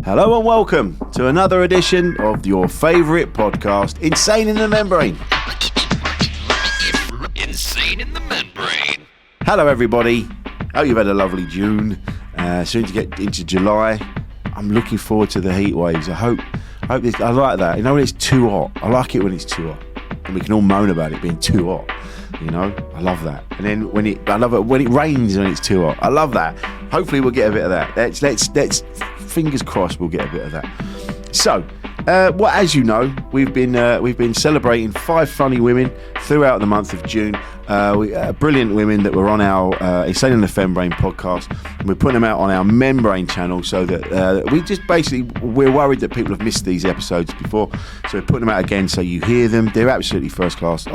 Hello and welcome to another edition of your favourite podcast, Insane in the Membrane. Insane in the Membrane. Hello everybody. Hope you've had a lovely June. Soon to get into July. I'm looking forward to the heat waves. I like that. You know when it's too hot? I like it when it's too hot. And we can all moan about it being too hot. You know, I love that. And then I love it when it rains and it's too hot. I love that. Hopefully we'll get a bit of that. Let's fingers crossed we'll get a bit of that. So, as you know, we've been celebrating 5 funny women throughout the month of June. Brilliant women that were on our Insane in the Membrane podcast. And we're putting them out on our Membrane channel so that we're worried that people have missed these episodes before. So we're putting them out again so you hear them. They're absolutely first class.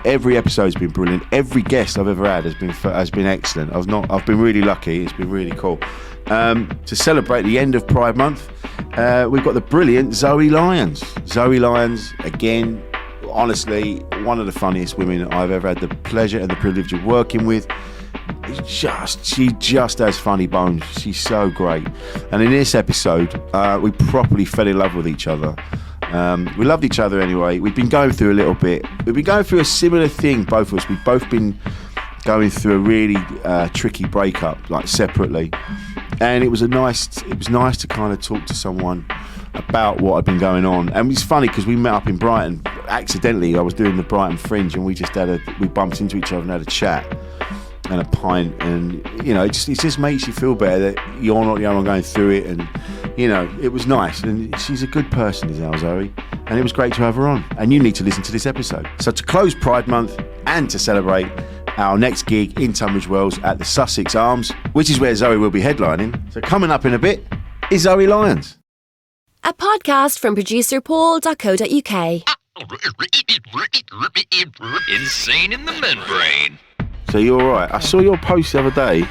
Every episode's been brilliant. Every guest I've ever had has been excellent. I've been really lucky. It's been really cool. To celebrate the end of Pride Month, we've got the brilliant Zoe Lyons. Zoe Lyons, again, honestly, one of the funniest women I've ever had the pleasure and the privilege of working with. She just has funny bones. She's so great. And in this episode, we properly fell in love with each other. We loved each other anyway. We've been going through a similar thing, both of us. We've both been going through a really tricky breakup, like separately. And it was nice to kind of talk to someone about what had been going on. And it's funny because we met up in Brighton accidentally. I was doing the Brighton Fringe and we bumped into each other and had a chat and a pint, and you know, it just makes you feel better that you're not the only one going through it. And you know, it was nice, and she's a good person, is our Zoe, and it was great to have her on. And you need to listen to this episode. So to close Pride Month and to celebrate our next gig in Tunbridge Wells at the Sussex Arms, which is where Zoe will be headlining. So coming up in a bit is Zoe Lyons. A podcast from producer paul.co.uk. Insane in the Membrane. So you're all right. I saw your post the other day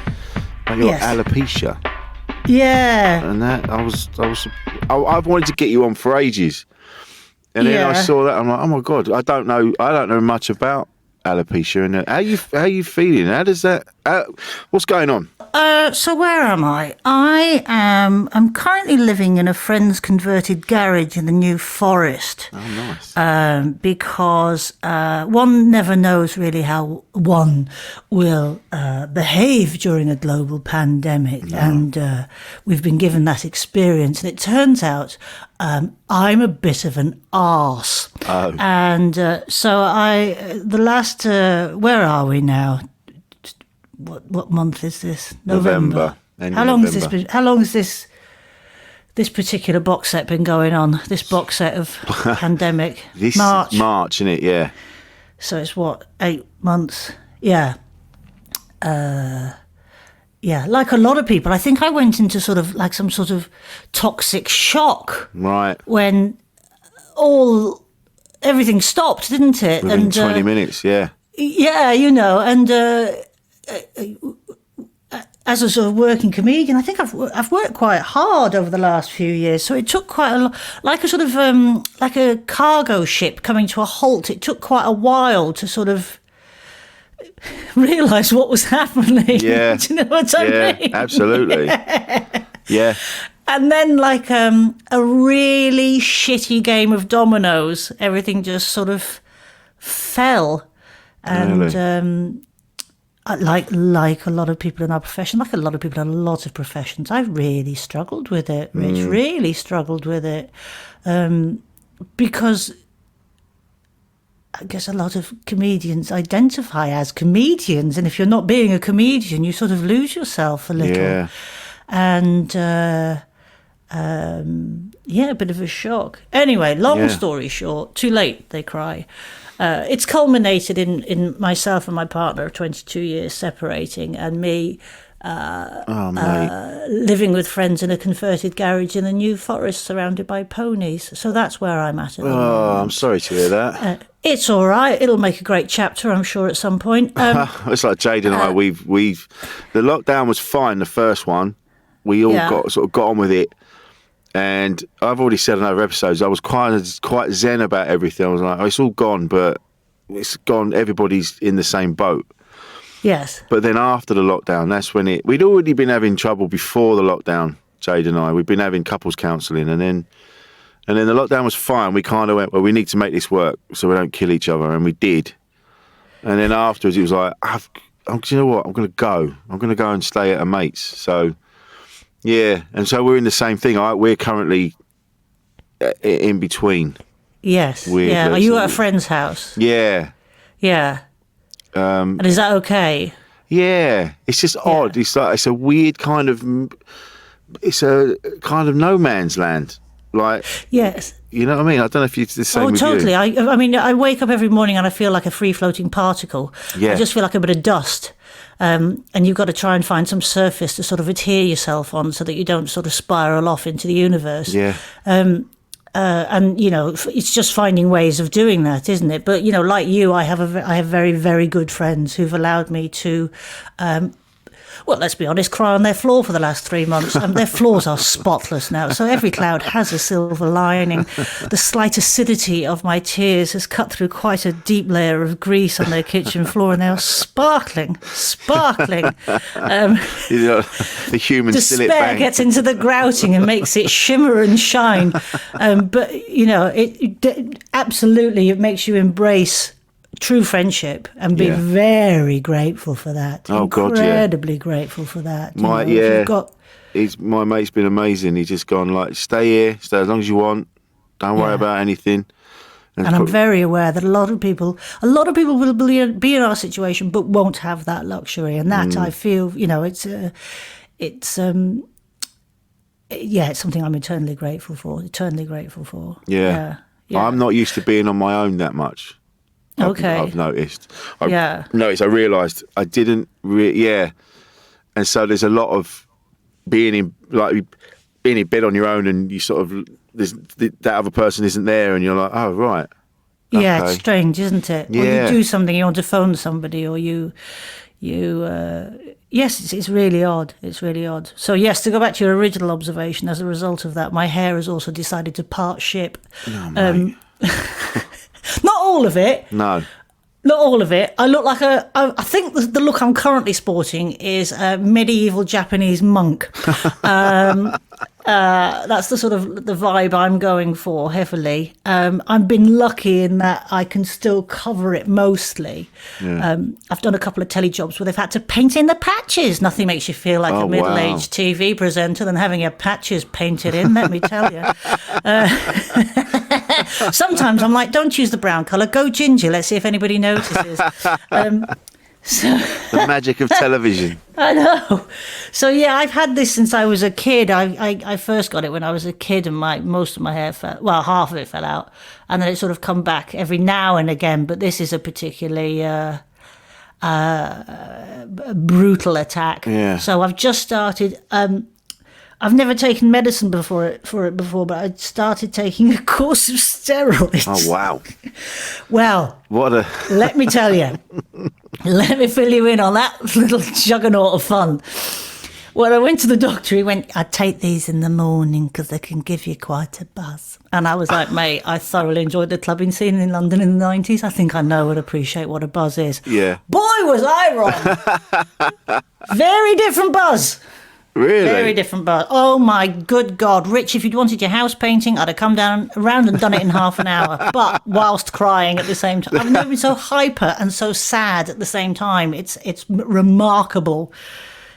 about your alopecia. Yeah. And that I've wanted to get you on for ages. And then I saw that, I'm like, oh my God, I don't know much about alopecia. And how you feeling? How does that? What's going on? So where am I? I'm currently living in a friend's converted garage in the New Forest. Oh, nice. Because one never knows really how one will behave during a global pandemic. No. And we've been given that experience. And it turns out I'm a bit of an arse. Oh. And where are we now? What month is this? November. How long has this particular box set been going on? This box set of pandemic? March, isn't it? Yeah. So it's 8 months? Yeah. Yeah, like a lot of people, I think I went into sort of like some sort of toxic shock. Right. When everything stopped, didn't it? Within 20 minutes, yeah. Yeah, you know, and as a sort of working comedian, I think I've worked quite hard over the last few years. So it took quite a lot, like a sort of like a cargo ship coming to a halt. It took quite a while to sort of realise what was happening. Yeah. Do you know what I mean? Yeah, absolutely. Yeah. And then, like a really shitty game of dominoes, everything just sort of fell. And really? Like a lot of people in our profession, like a lot of people in a lot of professions, I've really struggled with it, Rich. Really struggled with it, because I guess a lot of comedians identify as comedians, and if you're not being a comedian, you sort of lose yourself a little. Yeah. And a bit of a shock. Anyway, long story short, too late, they cry. It's culminated in myself and my partner of 22 years separating, and me living with friends in a converted garage in the New Forest surrounded by ponies. So that's where I'm at the moment. I'm sorry to hear that. It's all right. It'll make a great chapter, I'm sure, at some point. It's like Jade and I, we've the lockdown was fine, the first one. We all got on with it. And I've already said in other episodes, I was quite zen about everything. I was like, it's all gone, but it's gone. Everybody's in the same boat. Yes. But then after the lockdown, that's when we'd already been having trouble before the lockdown. Jade and I. We've been having couples counselling, and then the lockdown was fine. We kind of went, well, we need to make this work so we don't kill each other, and we did. And then afterwards, it was like, do you know what? I'm going to go. I'm going to go and stay at a mate's. So, yeah. And so we're in the same thing. We're currently in between. Yes. Weird, yeah. Are you at a friend's house? Yeah. Yeah. And is that okay? Yeah. It's just odd. It's a weird kind of, it's a kind of no man's land. Like, yes. You know what I mean? I don't know if it's the same with totally. you. I mean, I wake up every morning and I feel like a free-floating particle. Yeah. I just feel like a bit of dust. And you've got to try and find some surface to sort of adhere yourself on so that you don't sort of spiral off into the universe. Yeah. And, it's just finding ways of doing that, isn't it? But, like you, I have very, very good friends who've allowed me to... well, let's be honest, cry on their floor for the last 3 months. Their floors are spotless now, so every cloud has a silver lining. The slight acidity of my tears has cut through quite a deep layer of grease on their kitchen floor, and they are sparkling. The human still it despair bang. gets into the grouting and makes it shimmer and shine. But, absolutely, it makes you embrace true friendship and be very grateful for that. Oh, God, yeah. Incredibly grateful for that. My mate's been amazing. He's just gone like, stay here, stay as long as you want. Don't worry about anything. And I'm very aware that a lot of people will be in our situation, but won't have that luxury. And that I feel, it's something I'm eternally grateful for. Yeah. I'm not used to being on my own that much. Okay. I've noticed. I realised I didn't. And so there's a lot of being in bed on your own, and you sort of that other person isn't there, and you're like, oh right. Okay. Yeah, it's strange, isn't it? Yeah. Or you do something, you want to phone somebody, or yes, it's really odd. It's really odd. So yes, to go back to your original observation, as a result of that, my hair has also decided to part ship. Oh, mate. Not all of it. No. Not all of it. I look like I think the look I'm currently sporting is a medieval Japanese monk. That's the sort of the vibe I'm going for heavily. I've been lucky in that I can still cover it mostly. Yeah. I've done a couple of telly jobs where they've had to paint in the patches. Nothing makes you feel like a middle-aged TV presenter than having your patches painted in, let me tell you. Sometimes I'm like, don't choose the brown colour, go ginger, let's see if anybody notices. The magic of television. I know. So yeah, I've had this since I was a kid. I first got it when I was a kid, and most of my hair half of it fell out, and then it sort of come back every now and again. But this is a particularly brutal attack. Yeah. So I've just started. I've never taken medicine for it before, but I started taking a course of steroids. Oh, wow. Well, let me tell you. Let me fill you in on that little juggernaut of fun. When I went to the doctor, he went, I take these in the morning because they can give you quite a buzz. And I was like, mate, I thoroughly enjoyed the clubbing scene in London in the 90s. I think I know and appreciate what a buzz is. Yeah. Boy, was I wrong. Very different buzz. Really? Very different buzz. Oh, my good God. Rich, if you'd wanted your house painting, I'd have come down around and done it in half an hour. But whilst crying at the same time. I've never been so hyper and so sad at the same time. It's remarkable.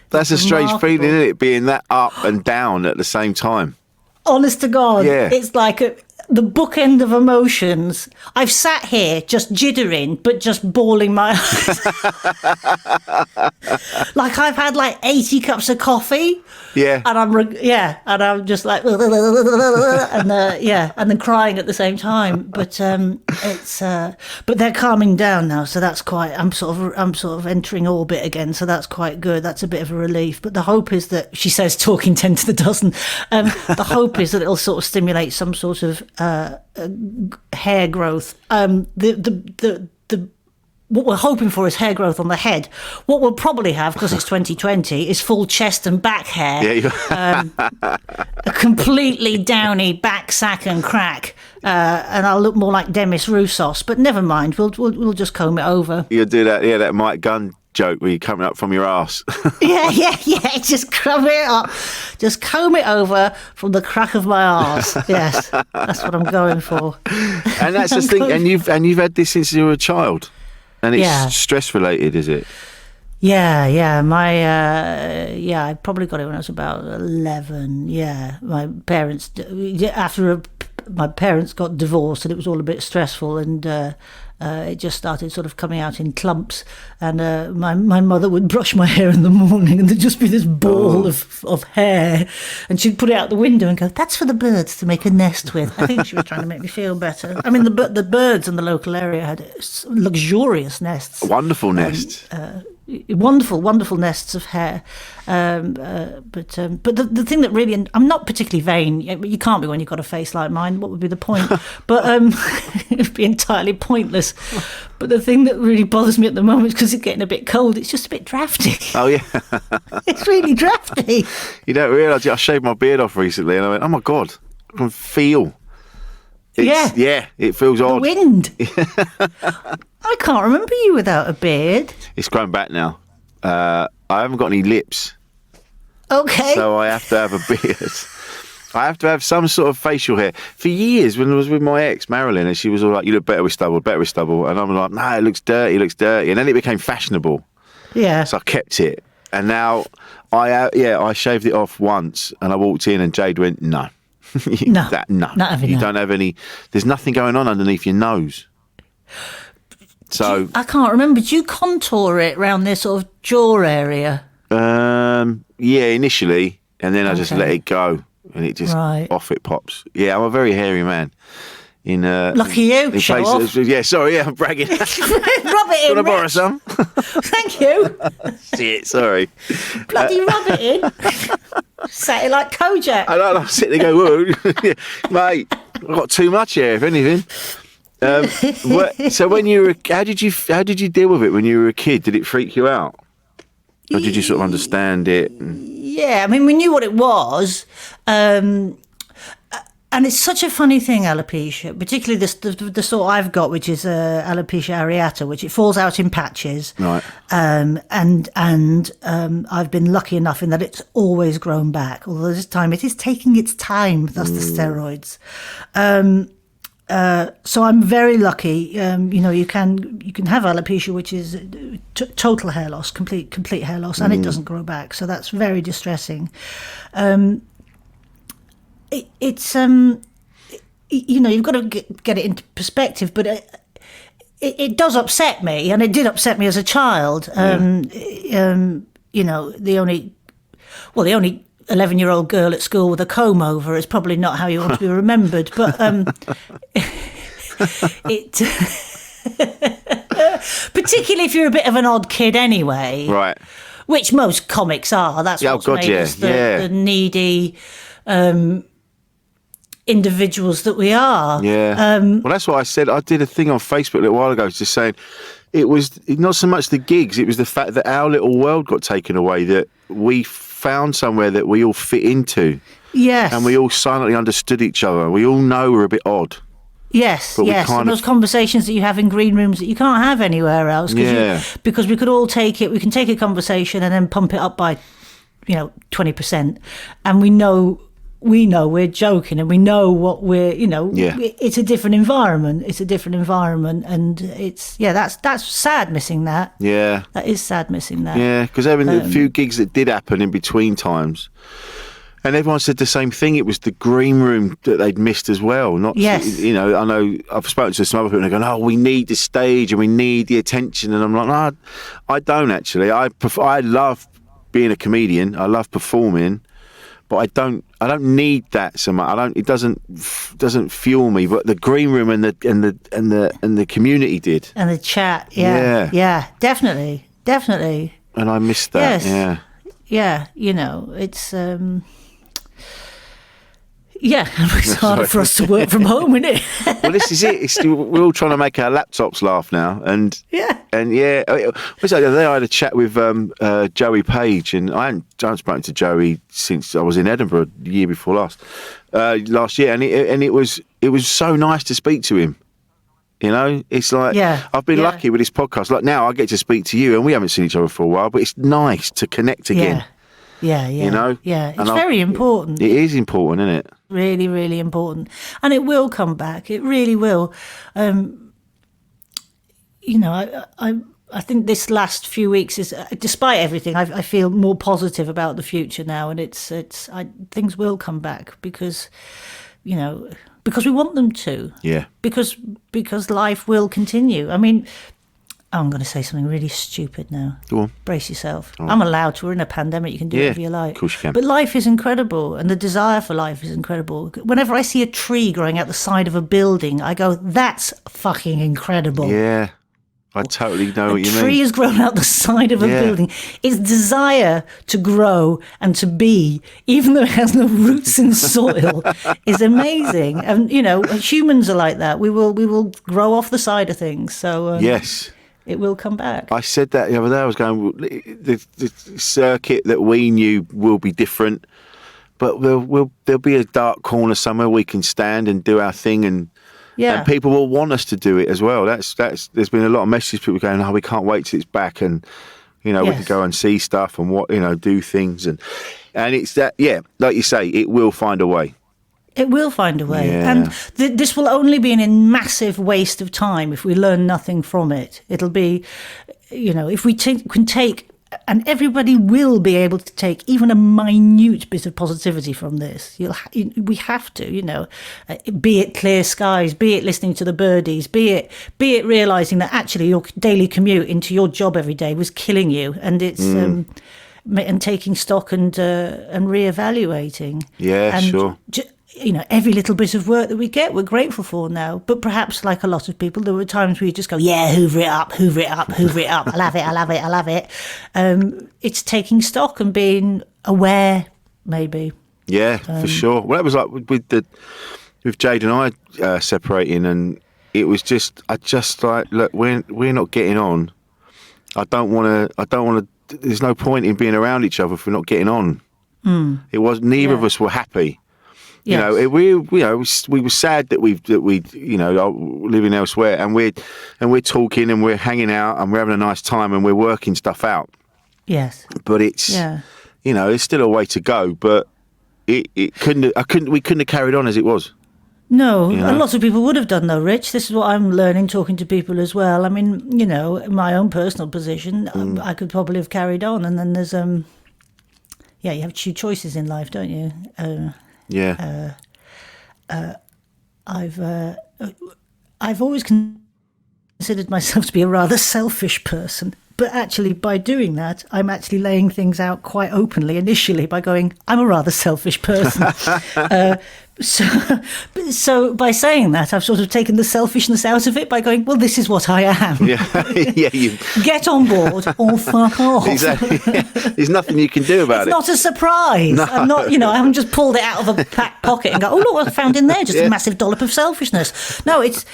That's a strange feeling, isn't it? Being that up and down at the same time. Honest to God. Yeah. It's like the bookend of emotions. I've sat here just jittering, but just bawling my eyes. Like I've had like 80 cups of coffee. Yeah. And I'm just like, and then crying at the same time. But but they're calming down now, so that's quite. I'm sort of entering orbit again, so that's quite good. That's a bit of a relief. But the hope is that, she says, talking 10 to the dozen. The hope is that it'll sort of stimulate some sort of hair growth. What we're hoping for is hair growth on the head. What we'll probably have, because it's 2020, is full chest and back hair. Yeah, a completely downy back sack and crack, and I'll look more like Demis Roussos. But never mind, we'll just comb it over. You'll do that, that Mike Gunn joke where you're coming up from your arse. Yeah. Just comb it up. Just comb it over from the crack of my arse. Yes, that's what I'm going for. And that's the thing. And you've had this since you were a child, and it's stress related, is it? Yeah. I probably got it when I was about 11. Yeah, my parents my parents got divorced, and it was all a bit stressful, and it just started sort of coming out in clumps. And my mother would brush my hair in the morning, and there'd just be this ball of hair, and she'd put it out the window and go, "That's for the birds to make a nest with." I think she was trying to make me feel better. I mean, the birds in the local area had luxurious nests. Wonderful nests. Wonderful nests of hair, but the thing that really, and I'm not particularly vain. You can't be when you've got a face like mine. What would be the point? But it'd be entirely pointless. But the thing that really bothers me at the moment is because it's getting a bit cold. It's just a bit drafty. Oh yeah, it's really drafty. You don't realise I shaved my beard off recently, and I went, "Oh my god, I can feel." It feels odd. The wind. I can't remember you without a beard. It's grown back now. I haven't got any lips. Okay. So I have to have a beard. I have to have some sort of facial hair. For years, when I was with my ex, Marilyn, and she was all like, "You look better with stubble. And I'm like, "No, it looks dirty. And then it became fashionable. Yeah. So I kept it. And now, I shaved it off once, and I walked in, and Jade went, "No. No. You don't have any, there's nothing going on underneath your nose." So I can't remember. Do you contour it around this sort of jaw area? Yeah, initially, and then I just let it go, and it just off it pops. Yeah, I'm a very hairy man. Lucky you. In Show places, off. Yeah, sorry, I'm bragging. Rub it in. Want to borrow some? Thank you. Shit, sorry. Bloody rub it in. Say it like Kojak. I don't know. Sit there, go, "Whoa." Mate, I've got too much hair, if anything. So when you were, how did you deal with it when you were a kid? Did it freak you out, or did you sort of understand it? Yeah, I mean, we knew what it was, and it's such a funny thing, alopecia, particularly the sort I've got, which is alopecia areata, which it falls out in patches. Right. And I've been lucky enough in that it's always grown back. Although this time it is taking its time. That's the steroids. So I'm very lucky. You can have alopecia, which is total hair loss, complete hair loss, and it doesn't grow back. So that's very distressing. It's you've got to get it into perspective, but it does upset me, and it did upset me as a child. The only 11-year-old girl at school with a comb over is probably not how you want to be remembered, but it particularly if you're a bit of an odd kid anyway, Right. which most comics are. That's what's made us the needy individuals that we are. Yeah. Well, that's what I said. I did a thing on Facebook a little while ago, just saying it was not so much the gigs, it was the fact that our little world got taken away, that we found somewhere that we all fit into. Yes. And we all silently understood each other. We all know we're a bit odd. Yes, yes. And those conversations that you have in green rooms that you can't have anywhere else. Because we could all take it, we can take a conversation and then pump it up by, 20%. And we know we're joking, and we know what it's a different environment. And that's sad missing that. Yeah. That is sad missing that. Yeah, because having the few gigs that did happen in between times, and everyone said the same thing. It was the green room that they'd missed as well. Yes. I know I've spoken to some other people and they're going, "Oh, we need the stage and we need the attention." And I'm like, "No, I don't actually. I love being a comedian. I love performing, but I don't need that so much. It doesn't fuel me. But the green room and the community did. And the chat. Yeah. Definitely. And I missed that. Yes. Yeah. It's. It's harder for us to work from home, isn't it? Well, this is it. We're all trying to make our laptops laugh now, and the other day I had a chat with Joey Page, and I hadn't spoken to Joey since I was in Edinburgh the year before last year, and it was so nice to speak to him. You know, it's like I've been lucky with this podcast. Like now, I get to speak to you, and we haven't seen each other for a while, but it's nice to connect again. Yeah. You know, it's very important. It is important, isn't it? Really, really important, and it will come back. It really will. You know, I think this last few weeks is, despite everything, I feel more positive about the future now, and things will come back because, you know, because we want them to. Yeah. Because life will continue. I mean, I'm going to say something really stupid now. Go on. Brace yourself. Oh. I'm allowed to. We're in a pandemic. You can do whatever you like. Of course you can. But life is incredible, and the desire for life is incredible. Whenever I see a tree growing out the side of a building, I go, that's fucking incredible. Yeah. I totally know what you mean. A tree has grown out the side of a building. Its desire to grow and to be, even though it has no roots in soil, is amazing. And, you know, humans are like that. We will grow off the side of things. So yes, it will come back. I said that the other day. I was going, the circuit that we knew will be different, but there'll be a dark corner somewhere we can stand and do our thing, and people will want us to do it as well. That's. There's been a lot of messages, people going, "Oh, we can't wait till it's back," and you know we can go and see stuff and do things, and it's that. Yeah, like you say, it will find a way. It will find a way, and this will only be a massive waste of time if we learn nothing from it. It'll be, you know, if we can take. And everybody will be able to take even a minute bit of positivity from this. We have to, you know, be it clear skies, be it listening to the birdies, be it realising that actually your daily commute into your job every day was killing you, and it's and taking stock and reevaluating. Yeah, and sure. You know, every little bit of work that we get, we're grateful for now. But perhaps, like a lot of people, there were times where you just go, hoover it up. I love it. It's taking stock and being aware, maybe. Yeah, for sure. Well, that was like with Jade and I separating, and it was I just like, look, we're not getting on. I don't want to. There's no point in being around each other if we're not getting on. It was neither of us were happy. You know, we were sad that we are living elsewhere, and we're talking and we're hanging out and we're having a nice time and we're working stuff out. Yes. But it's you know, there's still a way to go. But we couldn't have carried on as it was. No, you know? A lot of people would have done though, Rich. This is what I'm learning talking to people as well. I mean, you know, in my own personal position, I could probably have carried on, and then there's you have two choices in life, don't you? I've always considered myself to be a rather selfish person, but actually by doing that, I'm actually laying things out quite openly initially by going, I'm a rather selfish person. So by saying that, I've sort of taken the selfishness out of it by going, well, this is what I am. You get on board or fuck off. Exactly. There's nothing you can do about it. It's not a surprise. No. I'm not, you know, I haven't just pulled it out of a back pocket and go, oh, look what I found in there, just a massive dollop of selfishness. No, it's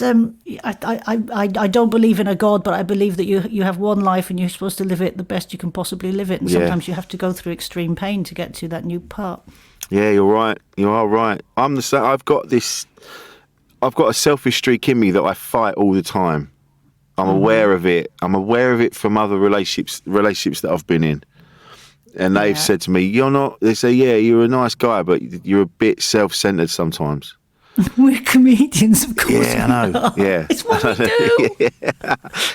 I don't believe in a God, but I believe that you have one life and you're supposed to live it the best you can possibly live it, and sometimes you have to go through extreme pain to get to that new part. Yeah, you're right. You are right. I'm the same. I've got a selfish streak in me that I fight all the time. I'm aware of it. I'm aware of it from other relationships that I've been in. And they've said to me, they say, you're a nice guy, but you're a bit self-centered sometimes. We're comedians, of course. Yeah, I know. Yeah. It's what we do.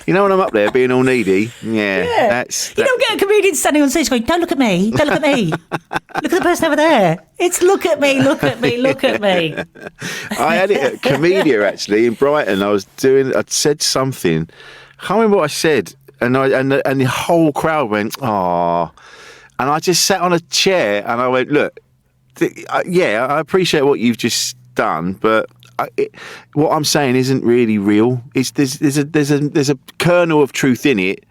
You know when I'm up there being all needy? Yeah. You don't get a comedian standing on stage going, don't look at me, don't look at me. Look at the person over there. It's look at me, look at me, look at me. I had it at Comedia, actually, in Brighton. I'd said something. I can't remember what I said. And the whole crowd went, "Aw." And I just sat on a chair and I went, look, I appreciate what you've just done, but what I'm saying isn't really real. There's a kernel of truth in it.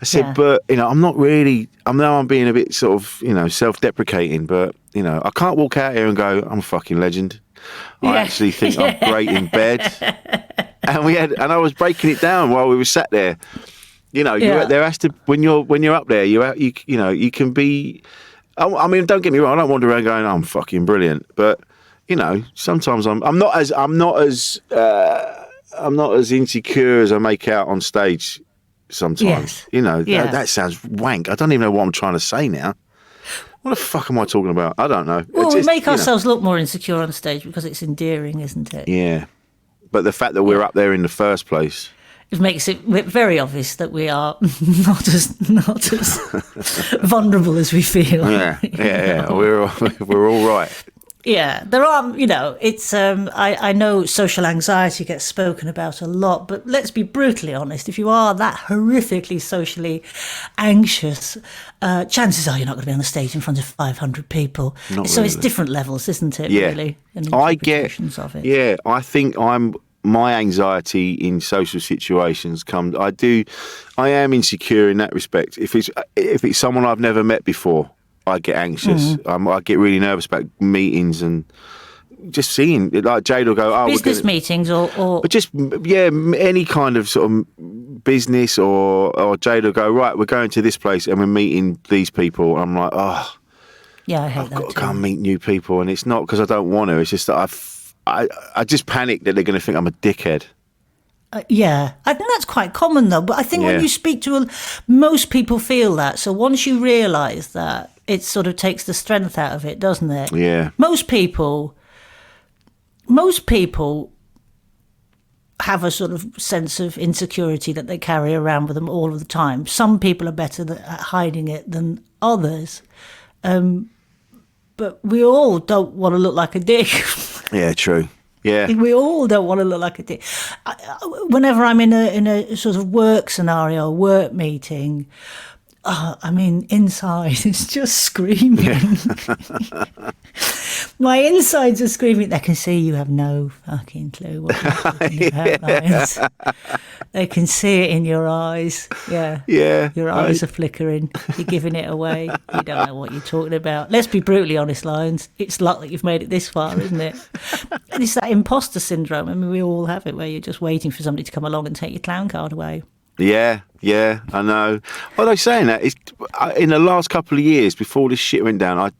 I said, but I'm not really. I'm being a bit sort of self-deprecating, but I can't walk out here and go, I'm a fucking legend. I actually think I'm great in bed. And I was breaking it down while we were sat there. There has to when you're up there, you can be. I mean, don't get me wrong. I don't wander around going, I'm fucking brilliant, but. Sometimes I'm not as as insecure as I make out on stage sometimes. Yes. You know, Yeah. that sounds wank. I don't even know what I'm trying to say now. What the fuck am I talking about? I don't know. Well, It's we just, make you know. ourselves look more insecure on stage because it's endearing, isn't it? Yeah. But the fact that we're up there in the first place. It makes it very obvious that we are not as vulnerable as we feel. Yeah. We're all right. Yeah, there are, it's, I know social anxiety gets spoken about a lot, but let's be brutally honest. If you are that horrifically socially anxious, chances are you're not going to be on the stage in front of 500 people. So it's different levels, isn't it, really? And interpretations of it. Yeah, I think my anxiety in social situations comes. I am insecure in that respect. If it's someone I've never met before, I get anxious. I get really nervous about meetings and just seeing. Like Jade will go, business meetings or just any kind of sort of business or Jade will go, right, we're going to this place and we're meeting these people. And I'm like, yeah, I hate I've that got to too. go and meet new people, and it's not because I don't want to. It's just that I just panic that they're going to think I'm a dickhead. Yeah, I think that's quite common though. But I think when Yeah. you speak to most people feel that. So once you realise that, it sort of takes the strength out of it, doesn't it? Yeah. Most people have a sort of sense of insecurity that they carry around with them all of the time. Some people are better at hiding it than others. But we all don't want to look like a dick. Yeah, true. Yeah. We all don't want to look like a dick. Whenever I'm in a sort of work scenario, a work meeting, inside it's just screaming. My insides are screaming. They can see you have no fucking clue what you're talking about, Lyons. They can see it in your eyes. Yeah. Yeah. Your eyes are flickering. You're giving it away. You don't know what you're talking about. Let's be brutally honest, Lyons. It's luck that you've made it this far, isn't it? And it's that imposter syndrome. I mean, we all have it, where you're just waiting for somebody to come along and take your clown card away. Yeah, I know. Although saying that, in the last couple of years before this shit went down,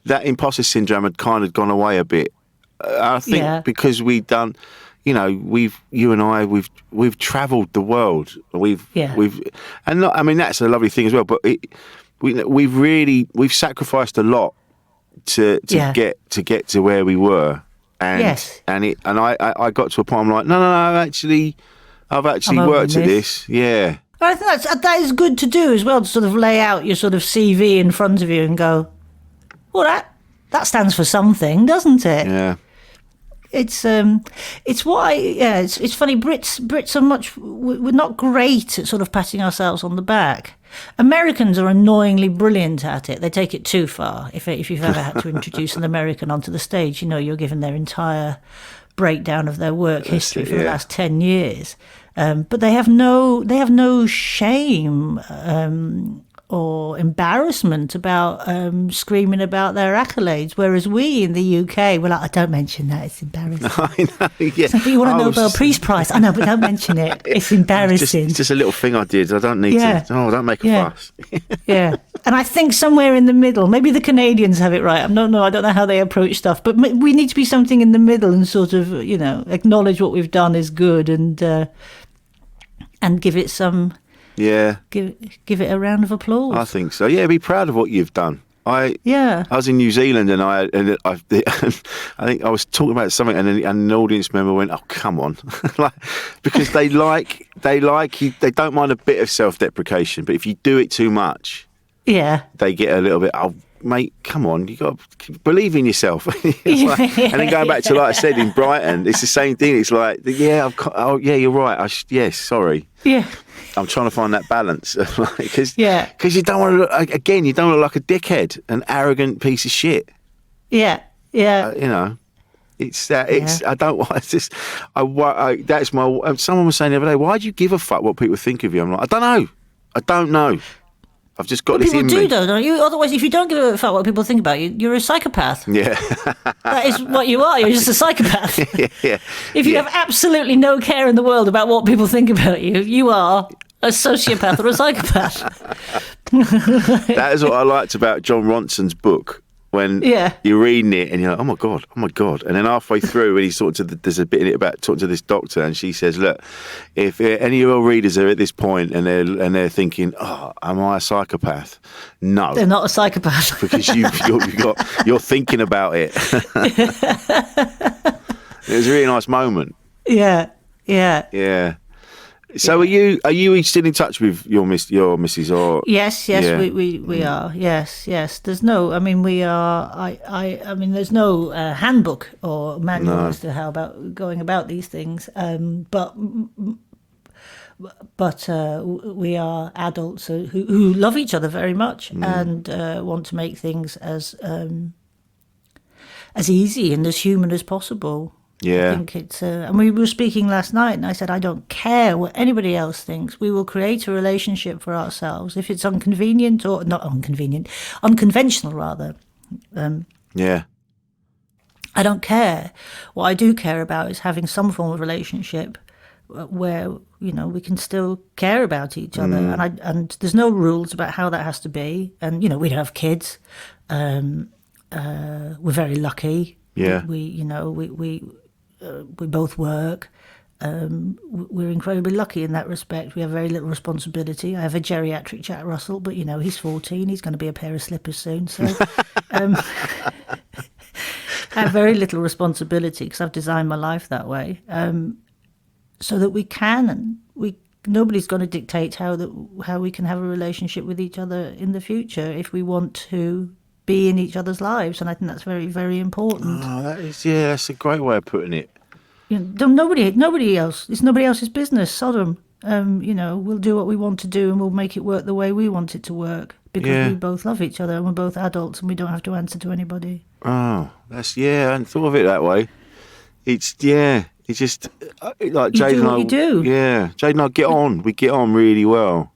that imposter syndrome had kind of gone away a bit. I think because we've done, you and I, we've travelled the world. We've that's a lovely thing as well. But we've sacrificed a lot to get to where we were. And I got to a point. I'm like, no, I've actually worked at this. Yeah. I think that is good to do as well, to sort of lay out your sort of CV in front of you and go, well, that stands for something, doesn't it? Yeah. It's why it's funny. Brits are we're not great at sort of patting ourselves on the back. Americans are annoyingly brilliant at it. They take it too far. If you've ever had to introduce an American onto the stage, you're given their entire breakdown of their work history for the last 10 years. But they have no shame or embarrassment about screaming about their accolades, whereas we in the UK, we're like, don't mention that, it's embarrassing. I know, yeah. So, but you want a Nobel Peace Prize? I know, but don't mention it. It's embarrassing. It's just a little thing I did. I don't need to. Oh, don't make a fuss. Yeah. And I think somewhere in the middle, maybe the Canadians have it right. I don't know how they approach stuff, but we need to be something in the middle and sort of, acknowledge what we've done is good and give it some... Yeah. Give it a round of applause. I think so. Yeah, be proud of what you've done. I was in New Zealand and I think I was talking about something and an audience member went, "Oh, come on," because they like you. They don't mind a bit of self-deprecation, but if you do it too much, they get a little bit. "Oh, mate, come on, you got to believe in yourself." And then going back to, like I said, in Brighton, it's the same thing. It's like, you're right. Sorry. Yeah. I'm trying to find that balance, because you don't want to look like a dickhead, an arrogant piece of shit. Yeah. It's that. I don't want. It's just. That's my. Someone was saying the other day, why do you give a fuck what people think of you? I'm like, I don't know. I've just got this in me. People do, though, don't you? Otherwise, if you don't give a fuck what people think about you, you're a psychopath. Yeah. That is what you are. You're just a psychopath. Yeah. If you have absolutely no care in the world about what people think about you, you are a sociopath or a psychopath. That is what I liked about John Ronson's book. when Yeah. you're reading it and you're like, oh my god, and then halfway through, when he's there's a bit in it about talking to this doctor, and she says, look, if any of your readers are at this point and they're thinking, oh, am I a psychopath? No, They're not a psychopath. because you're thinking about it. It was a really nice moment. Yeah. Yeah. So are you still in touch with your missus, or? Yes, Yeah. we are. Yes. There's no. I mean, we are. I mean, there's no handbook or manual as to how about going about these things. But we are adults who love each other very much and want to make things as easy and as human as possible. Yeah. I think it's, and we were speaking last night, and I said, I don't care what anybody else thinks. We will create a relationship for ourselves. If it's inconvenient or not inconvenient, unconventional rather. Yeah. I don't care. What I do care about is having some form of relationship where, we can still care about each other. And there's no rules about how that has to be. And, we don't have kids. We're very lucky. Yeah. We both work. We're incredibly lucky in that respect. We have very little responsibility. I have a geriatric Jack Russell, but he's 14. He's going to be a pair of slippers soon. So I have very little responsibility because I've designed my life that way, so that we can, and nobody's going to dictate how we can have a relationship with each other in the future if we want to be in each other's lives, and I think that's very, very important. Oh, that's a great way of putting it. Nobody else. It's nobody else's business. Sodom. We'll do what we want to do, and we'll make it work the way we want it to work because we both love each other, and we're both adults, and we don't have to answer to anybody. Oh, I hadn't thought of it that way. It's just like Jade and I. You do. Yeah, Jade and I get on. We get on really well.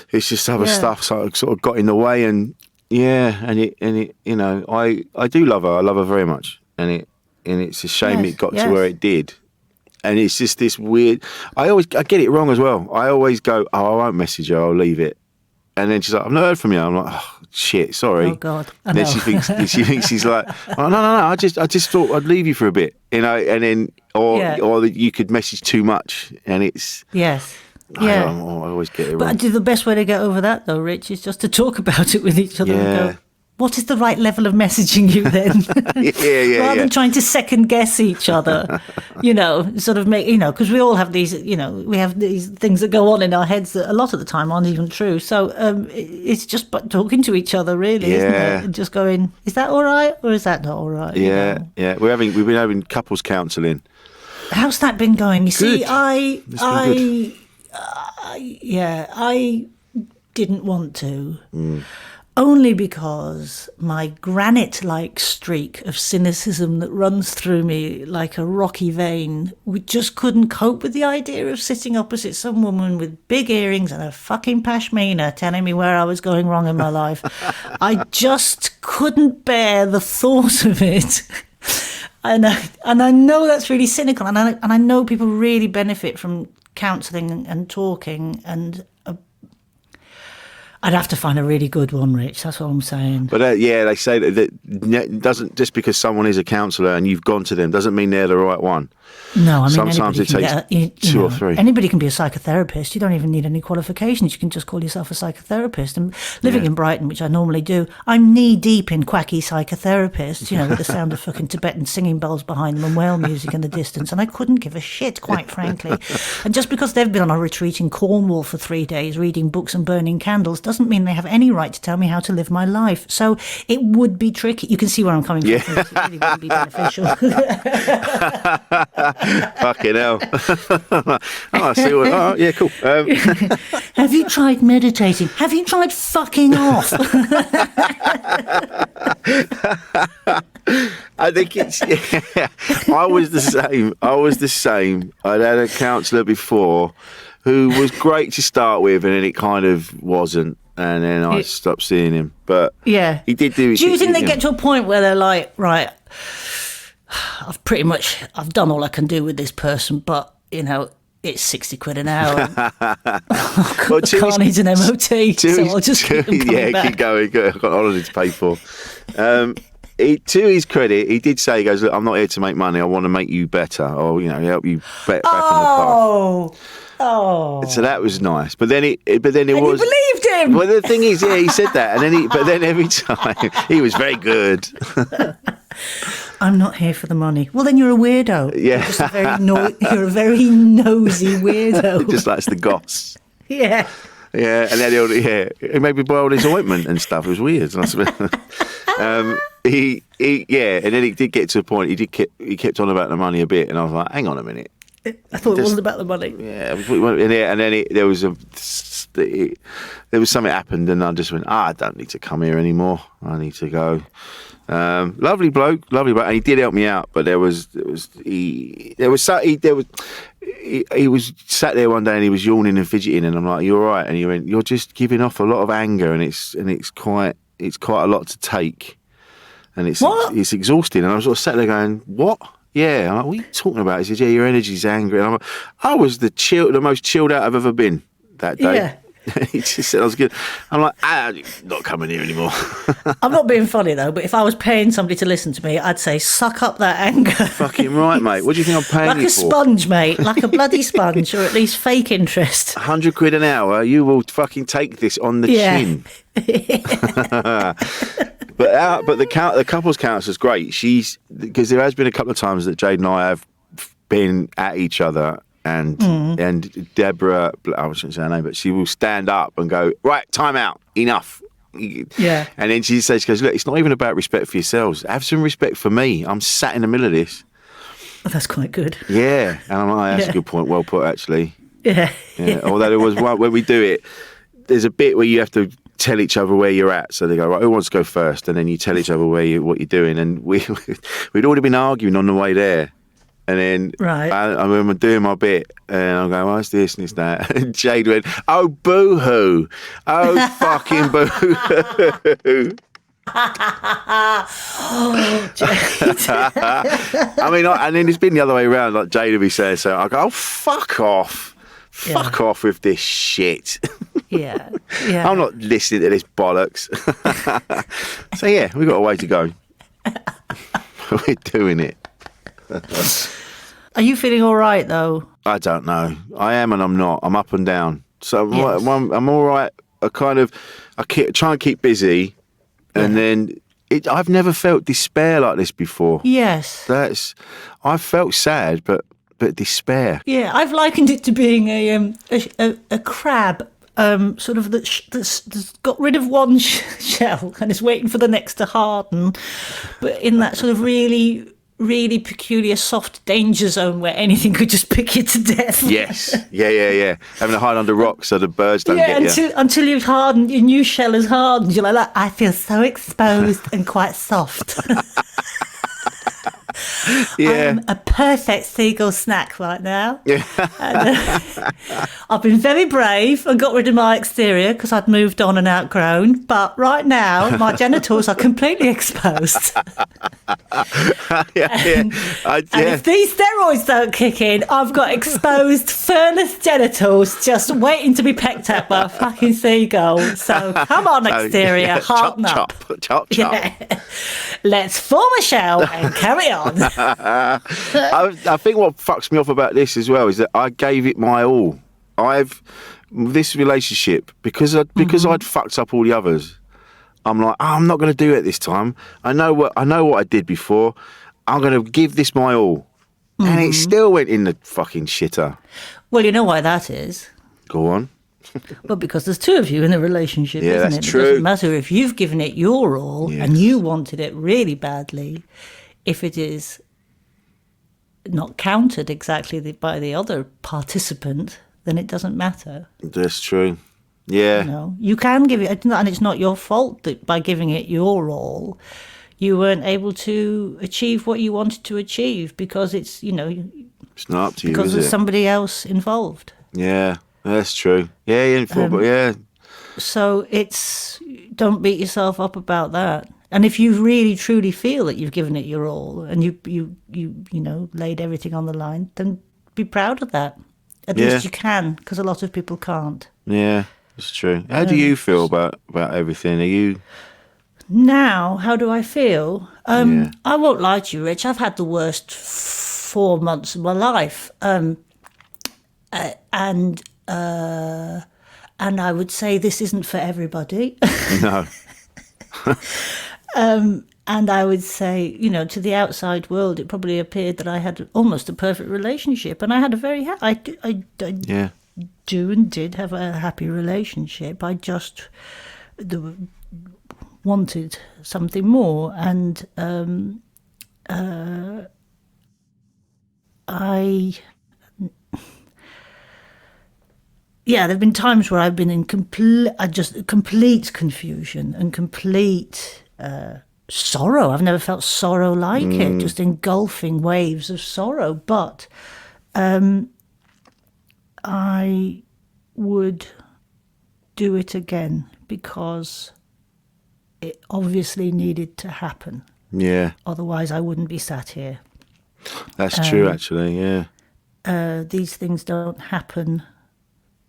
It's just other stuff sort of got in the way, and. Yeah, and it, I do love her. I love her very much, and it's a shame it got to where it did. And it's just this weird. I get it wrong as well. I always go, oh, I won't message her. I'll leave it. And then she's like, I've not heard from you. I'm like, oh shit, sorry. Oh God. And then she thinks she's like, oh no. I just thought I'd leave you for a bit, and then or you could message too much, and it's yes. I always get it wrong. But I do the best way to get over that, though, Rich, is just to talk about it with each other and go, what is the right level of messaging you then? Rather than trying to second guess each other, sort of make, because we all have these, we have these things that go on in our heads that a lot of the time aren't even true. So it's just talking to each other, really, isn't it? And just going, is that all right or is that not all right? Yeah. We've been having couples counselling. How's that been going? You see, I didn't want to, only because my granite-like streak of cynicism that runs through me like a rocky vein, we just couldn't cope with the idea of sitting opposite some woman with big earrings and a fucking pashmina telling me where I was going wrong in my life. I just couldn't bear the thought of it. And I know that's really cynical, and I know people really benefit from counselling and talking, and I'd have to find a really good one, Rich. That's what I'm saying. But they say that doesn't, just because someone is a counsellor and you've gone to them doesn't mean they're the right one. No, I mean, sometimes it takes two or three. Anybody can be a psychotherapist. You don't even need any qualifications. You can just call yourself a psychotherapist. And living in Brighton, which I normally do, I'm knee deep in quacky psychotherapists, with the sound of fucking Tibetan singing bowls behind them and whale music in the distance. And I couldn't give a shit, quite frankly. And just because they've been on a retreat in Cornwall for 3 days, reading books and burning candles, doesn't mean they have any right to tell me how to live my life. So it would be tricky. You can see where I'm coming from. It really wouldn't be beneficial. Fucking hell. I see what. Oh, yeah, cool. Have you tried meditating? Have you tried fucking off? I think it's. Yeah, I was the same. I'd had a counsellor before who was great to start with, and then it kind of wasn't. And then I stopped seeing him. But he did do. Do you think they get to a point where they're like, right, I've done all I can do with this person, but it's 60 quid an hour. I can't need an MOT, so I'll just keep them coming back. Keep going. I've got holiday to pay for. To his credit, he did say, he goes, look, I'm not here to make money. I want to make you better, or help you back on the path. So that was nice. But then it was. You believed him. Well, the thing is, he said that, and then every time he was very good. I'm not here for the money. Well, then you're a weirdo. Yeah, you're a very nosy weirdo. Just likes the goss. Yeah. Yeah, and then he made me buy all his ointment and stuff. It was weird. And then he did get to a point. He kept on about the money a bit, and I was like, hang on a minute. I thought it wasn't about the money. Yeah, and then there was something happened, and I just went, I don't need to come here anymore. I need to go. Lovely bloke, and he did help me out. But he was sat there one day and he was yawning and fidgeting, and I'm like, "You're all right?" And he went, "You're just giving off a lot of anger, and it's quite a lot to take, and it's exhausting." And I was sort of sat there going, "What?" Yeah, I'm like, "What are you talking about?" He said, "Yeah, your energy's angry." And I'm like, I was the most chilled out I've ever been that day. Yeah. He just said I was good. I'm like, I'm not coming here anymore. I'm not being funny though, but if I was paying somebody to listen to me, I'd say, suck up that anger. Fucking right, mate. What do you think I'm paying you for? Like a sponge, mate. Like a bloody sponge, or at least fake interest. 100 quid an hour, you will fucking take this on the chin. But the couples counsellor's great. Because there has been a couple of times that Jade and I have been at each other. And Deborah, I shouldn't say her name, but she will stand up and go, right, time out, enough. Yeah. And then she goes, look, it's not even about respect for yourselves. Have some respect for me. I'm sat in the middle of this. Oh, that's quite good. Yeah. And I'm like, that's a good point. Well put, actually. Yeah. Although there was one, when we do it, there's a bit where you have to tell each other where you're at. So they go, right, who wants to go first? And then you tell each other what you're doing. And we'd already been arguing on the way there. And then I remember doing my bit, and I'm going, well, it's this and it's that. And Jade went, oh, boo-hoo. Oh, fucking boo-hoo. Oh, Jade. I mean, and then it's been the other way around. Like Jade would be saying, so I go, oh, fuck off. Fuck off with this shit. Yeah. I'm not listening to this bollocks. So, yeah, we've got a way to go. We're doing it. Are you feeling all right though? I don't know. I am and I'm not. I'm up and down. So Yes. I'm all right. I try and keep busy, and then I've never felt despair like this before. Yes. I felt sad, but despair. Yeah, I've likened it to being a crab. Sort of that's got rid of one shell and is waiting for the next to harden, but in that sort of really, really peculiar soft danger zone where anything could just pick you to death. Yes, yeah. Having to hide under rocks so the birds don't get you. Until you've hardened, your new shell is hardened. You're like, I feel so exposed and quite soft. Yeah. I'm a perfect seagull snack right now. Yeah. And, I've been very brave and got rid of my exterior because I'd moved on and outgrown. But right now, my genitals are completely exposed. And if these steroids don't kick in, I've got exposed, furless genitals just waiting to be pecked at by a fucking seagull. So come on, exterior, harden up. Chop. Yeah. Let's form a shell and carry on. I think what fucks me off about this as well is that I gave it my all. This relationship, because I'd fucked up all the others, I'm like, I'm not going to do it this time. I know what I did before. I'm going to give this my all. And it still went in the fucking shitter. Well, you know why that is? Go on. Well, because there's two of you in a relationship, Yeah, isn't that's it? true. It doesn't matter if you've given it your all and you wanted it really badly. If it is not countered exactly by the other participant, then it doesn't matter. That's true. Yeah. You know, you can give it, and it's not your fault that by giving it your all, you weren't able to achieve what you wanted to achieve because it's It's not up to you, because is there's it? somebody else involved. Yeah, that's true. Yeah, yeah. So don't beat yourself up about that. And if you really truly feel that you've given it your all and you laid everything on the line, then be proud of that. At least you can, because a lot of people can't. Yeah, it's true. How do you feel about everything? Are you? Now, how do I feel? I won't lie to you, Rich. I've had the worst 4 months of my life, and I would say this isn't for everybody. No. And I would say, to the outside world, it probably appeared that I had almost a perfect relationship, and I had a very I do and did have a happy relationship. I just wanted something more, and there've been times where I've been in complete confusion and complete sorrow. I've never felt sorrow like it, just engulfing waves of sorrow. But I would do it again because it obviously needed to happen. Yeah. Otherwise, I wouldn't be sat here. That's true, actually, yeah. These things don't happen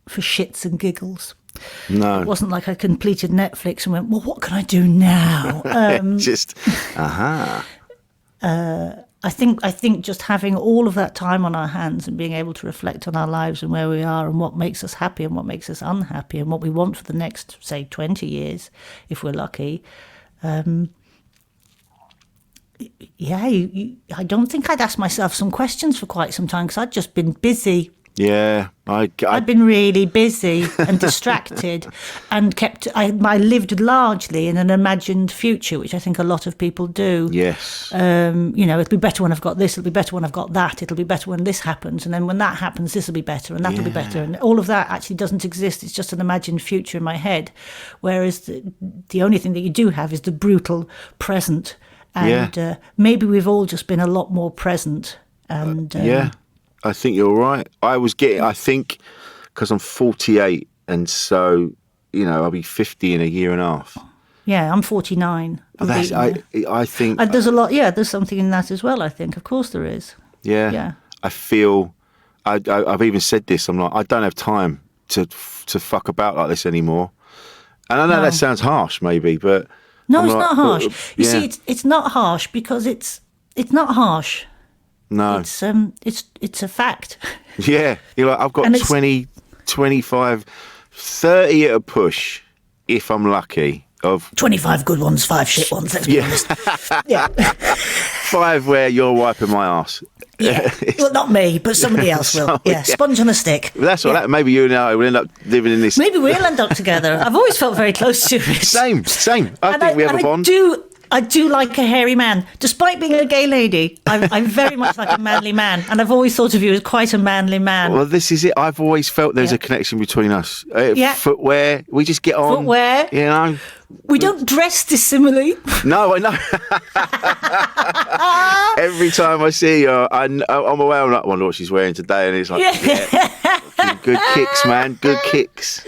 for shits and giggles. No. It wasn't like I completed Netflix and went, well, what can I do now? I think just having all of that time on our hands and being able to reflect on our lives and where we are and what makes us happy and what makes us unhappy and what we want for the next, say, 20 years, if we're lucky. I don't think I'd asked myself some questions for quite some time because I'd just been busy. Yeah, I'd been really busy and distracted, and I lived largely in an imagined future, which I think a lot of people do. Yes. It'll be better when I've got this. It'll be better when I've got that. It'll be better when this happens, and then when that happens, this will be better, and that'll be better, and all of that actually doesn't exist. It's just an imagined future in my head. Whereas the only thing that you do have is the brutal present, and maybe we've all just been a lot more present. And I think you're right. I think, because I'm 48, and so, I'll be 50 in a year and a half. Yeah, I'm 49. I think... there's a lot, there's something in that as well, I think. Of course there is. Yeah. I feel... I've even said this, I'm like, I don't have time to fuck about like this anymore. And I know that sounds harsh, maybe, but... No, it's not harsh. You see, it's not harsh because it's not harsh. No. It's a fact. Yeah. You're like, I've got 20, 25, 30 at a push, if I'm lucky. Of 25 good ones, 5 shit ones, let's be honest. Yeah. 5 where you're wiping my ass. Yeah. Well, not me, but somebody else will. Yeah. Sponge on a stick. That's all right. Maybe you and I will end up living in this. Maybe we'll end up together. I've always felt very close to it. Same. I think we have a bond. I do like a hairy man. Despite being a gay lady, I'm very much like a manly man. And I've always thought of you as quite a manly man. Well, this is it. I've always felt there's a connection between us. Footwear, we just get on. Footwear. We don't dress dissimilarly. No, I know. Every time I see her, I'm aware. I'm like, I wonder what she's wearing today. And it's like, good kicks, man. Good kicks.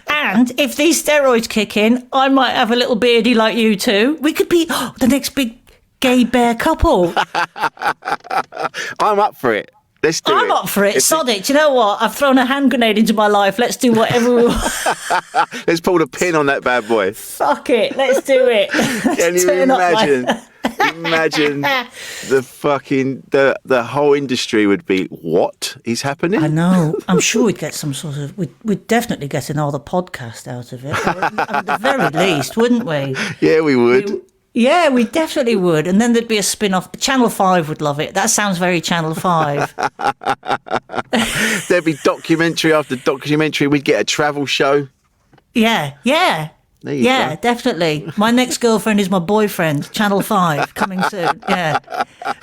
And if these steroids kick in, I might have a little beardy like you too. We could be the next big gay bear couple. I'm up for it. Let's do it. I'm up for it. Sod it. Do you know what? I've thrown a hand grenade into my life. Let's do whatever we want. Let's pull the pin on that bad boy. Fuck it. Let's do it. Can you imagine? Imagine the fucking the whole industry would be, what is happening? I know. I'm sure we'd get some sort of. We'd definitely get another podcast out of it. At the very least, wouldn't we? Yeah, we would. Yeah, we definitely would. And then there'd be a spin-off. Channel 5 would love it. That sounds very Channel 5. There'd be documentary after documentary. We'd get a travel show. Yeah. There you go. Definitely. My next girlfriend is my boyfriend. Channel 5 coming soon. Yeah.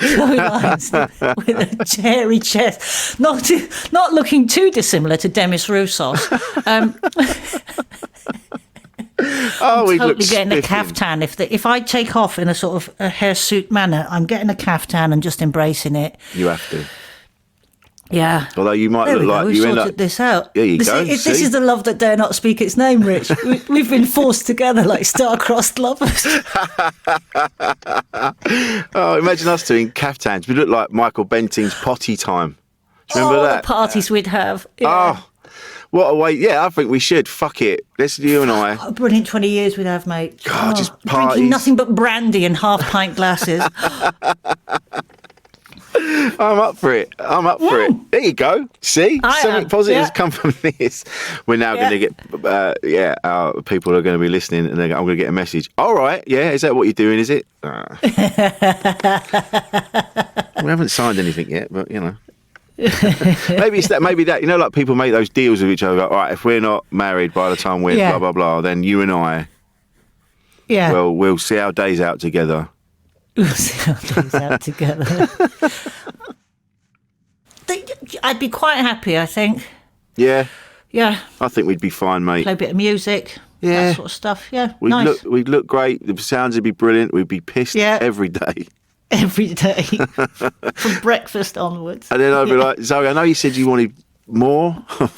Zoe Lyons with a hairy chest. Not looking too dissimilar to Demis Roussos. I'm totally getting a caftan. If I take off in a sort of a hirsute manner, I'm getting a caftan and just embracing it. You have to. Yeah. Although you might look like you end up... this out. There you go. This is the love that dare not speak its name, Rich. We've been forced together like star-crossed lovers. Oh, imagine us doing caftans. We look like Michael Benting's Potty Time. Do you remember that? The parties we'd have. Yeah. Oh, What a way. Yeah, I think we should. Fuck it. Let's you and I. What a brilliant 20 years we'd have, mate. God, just drinking parties. nothing but brandy in half-pint glasses. I'm up for it. There you go. See? Something positive has come from this. We're now going to get, our people are going to be listening and I'm going to get a message. All right, yeah, is that what you're doing, is it? We haven't signed anything yet, but, you know. maybe it's that, you know, like people make those deals with each other. Like, all right, if we're not married by the time we're blah, blah, blah, then you and I, well, we'll see our days out together. We'll see our days out together. I'd be quite happy, I think. Yeah. Yeah. I think we'd be fine, mate. Play a bit of music. Yeah. That sort of stuff. Yeah. We'd look great. The sounds would be brilliant. We'd be pissed every day. Every day. From breakfast onwards. And then I'd be like, Zoe, I know you said you wanted more. I'm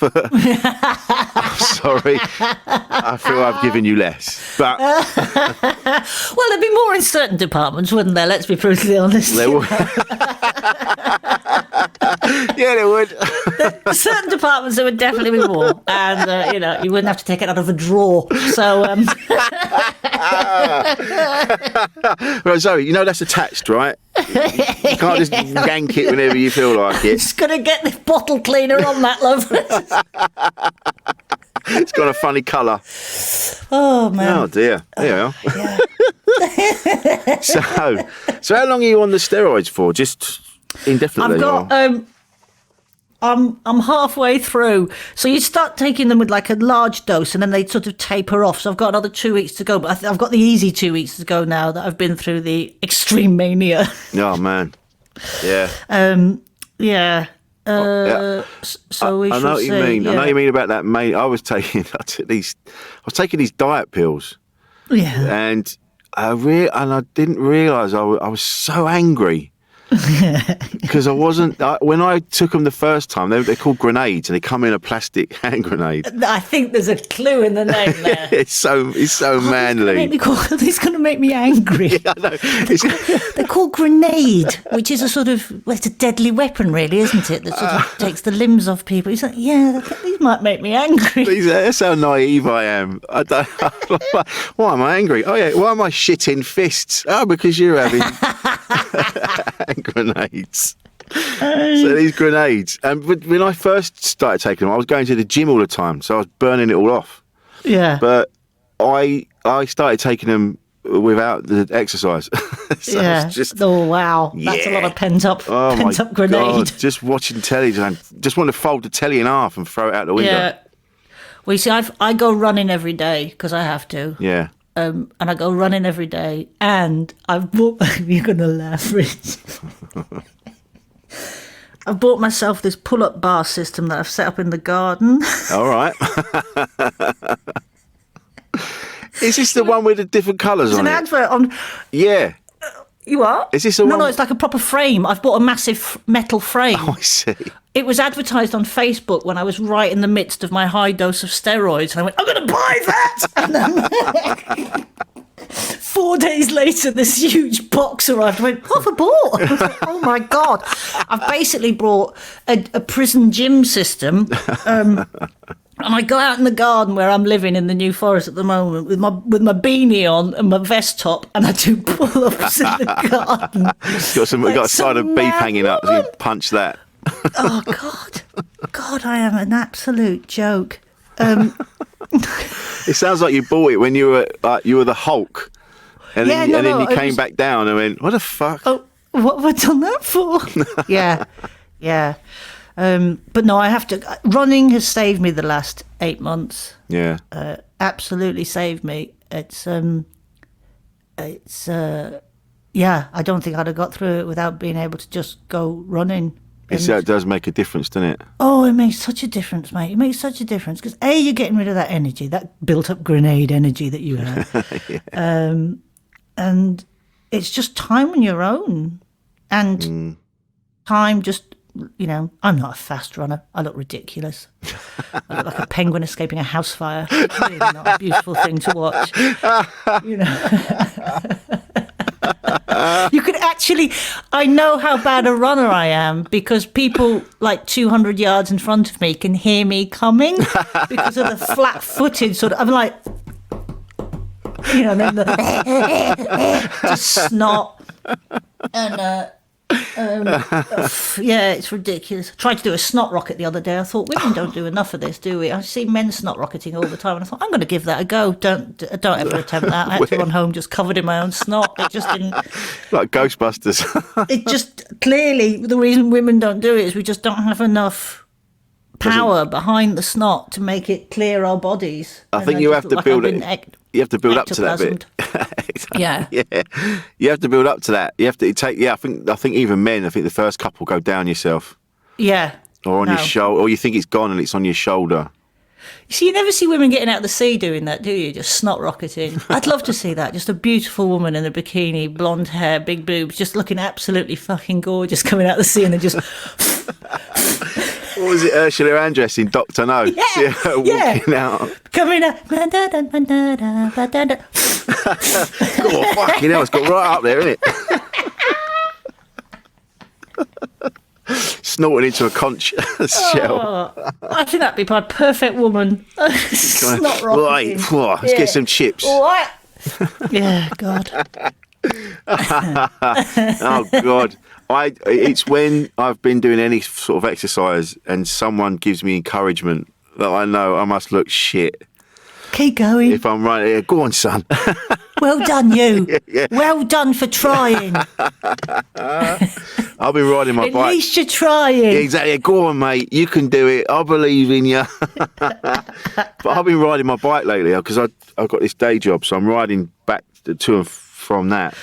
sorry. I feel I've given you less. But well, there'd be more in certain departments, wouldn't there? Let's be brutally honest. There would. Yeah, there would. Certain departments there would definitely be more, and you wouldn't have to take it out of a drawer. So, right, Zoe, you know that's attached, right? You can't just yank it whenever you feel like it. Just gonna get the bottle cleaner on that, love. It's got a funny colour. Oh man! Oh dear. There you are. Yeah. So how long are you on the steroids for? Just indefinitely? I've got. I'm halfway through. So you start taking them with like a large dose and then they sort of taper off. So I've got another 2 weeks to go. But I've got the easy 2 weeks to go now that I've been through the extreme mania. Oh, man. Yeah. Yeah. So we I know what you mean. Yeah. I know what you mean about that mania. I was taking these diet pills. Yeah. And I didn't realise I was so angry. Because I wasn't when I took them the first time. They're called grenades, and they come in a plastic hand grenade. I think there's a clue in the name there. it's so manly. It's going to make me angry. Yeah, I know. They're called grenade, which is it's a deadly weapon, really, isn't it? That sort of takes the limbs off people. He's like, these might make me angry. That's how naive I am. I don't. Why am I angry? Oh yeah, why am I shitting fists? Oh, because you're having. Grenades. So these grenades, and when I first started taking them, I was going to the gym all the time, so I was burning it all off. Yeah. But I started taking them without the exercise. So yeah. Oh wow, that's a lot of pent up grenade. God, just watching telly, and just want to fold the telly in half and throw it out the window. Yeah. Well, you see, I go running every day because I have to. Yeah. And I go running every day, and I've bought. You're gonna laugh, Rich. I've bought myself this pull-up bar system that I've set up in the garden. All right. Is this the one with the different colours on it? It's an advert on. Yeah. You are? Is this the one? No, it's like a proper frame. I've bought a massive metal frame. Oh, I see. It was advertised on Facebook when I was right in the midst of my high dose of steroids, and I went, I'm going to buy that! And then 4 days later, this huge box arrived. I went, what have I bought? I was like, oh my God. I've basically brought a prison gym system. And I go out in the garden where I'm living in the New Forest at the moment with my beanie on and my vest top, and I do pull-ups in the garden. We've got a side of beef hanging up, so you can punch that. Oh God, I am an absolute joke. It sounds like you bought it when you were the Hulk, and then you came back down and went, "What the fuck? Oh, what have I done that for?" yeah. But no, I have to. Running has saved me the last 8 months. Yeah, absolutely saved me. It's I don't think I'd have got through it without being able to just go running. It does make a difference, doesn't it? Oh, it makes such a difference, mate. It makes such a difference because you're getting rid of that energy, that built-up grenade energy that you have, yeah. And it's just time on your own, and time just. I'm not a fast runner. I look ridiculous. I look like a penguin escaping a house fire. It's really not a beautiful thing to watch. You could actually, I know how bad a runner I am because people like 200 yards in front of me can hear me coming because of the flat-footed sort of, I'm like, you know, then just snot and yeah, it's ridiculous. I tried to do a snot rocket the other day. I thought women don't do enough of this, do we? I see men snot rocketing all the time, and I thought I'm going to give that a go. Don't ever attempt that. I had to run home just covered in my own snot. It just didn't. Like Ghostbusters. It just clearly the reason women don't do it is we just don't have enough power behind the snot to make it clear our bodies. I think you have to build it. You have to build up to that bit. Yeah. You have to build up to that. You have to take. Yeah, I think even men. I think the first couple go down yourself. Yeah. Or on your shoulder, or you think it's gone and it's on your shoulder. You see, you never see women getting out of the sea doing that, do you? Just snot rocketing. I'd love to see that. Just a beautiful woman in a bikini, blonde hair, big boobs, just looking absolutely fucking gorgeous coming out of the sea and then just. What was it, Ursula Andress in Dr. No? Yeah, walking out. Coming out. Oh, fucking hell, it's got right up there, isn't it? Snorting into a conch shell. I think that'd be my perfect woman. Snot rocketing. Right, let's get some chips. What? Yeah, God. Oh, God. It's when I've been doing any sort of exercise and someone gives me encouragement that I know I must look shit. Keep going. If I'm right here, go on, son. Well done, you. Yeah. Well done for trying. I've been riding my bike. At least you're trying. Yeah, exactly. Go on, mate. You can do it. I believe in you. But I've been riding my bike lately because I've got this day job, so I'm riding back to and from that.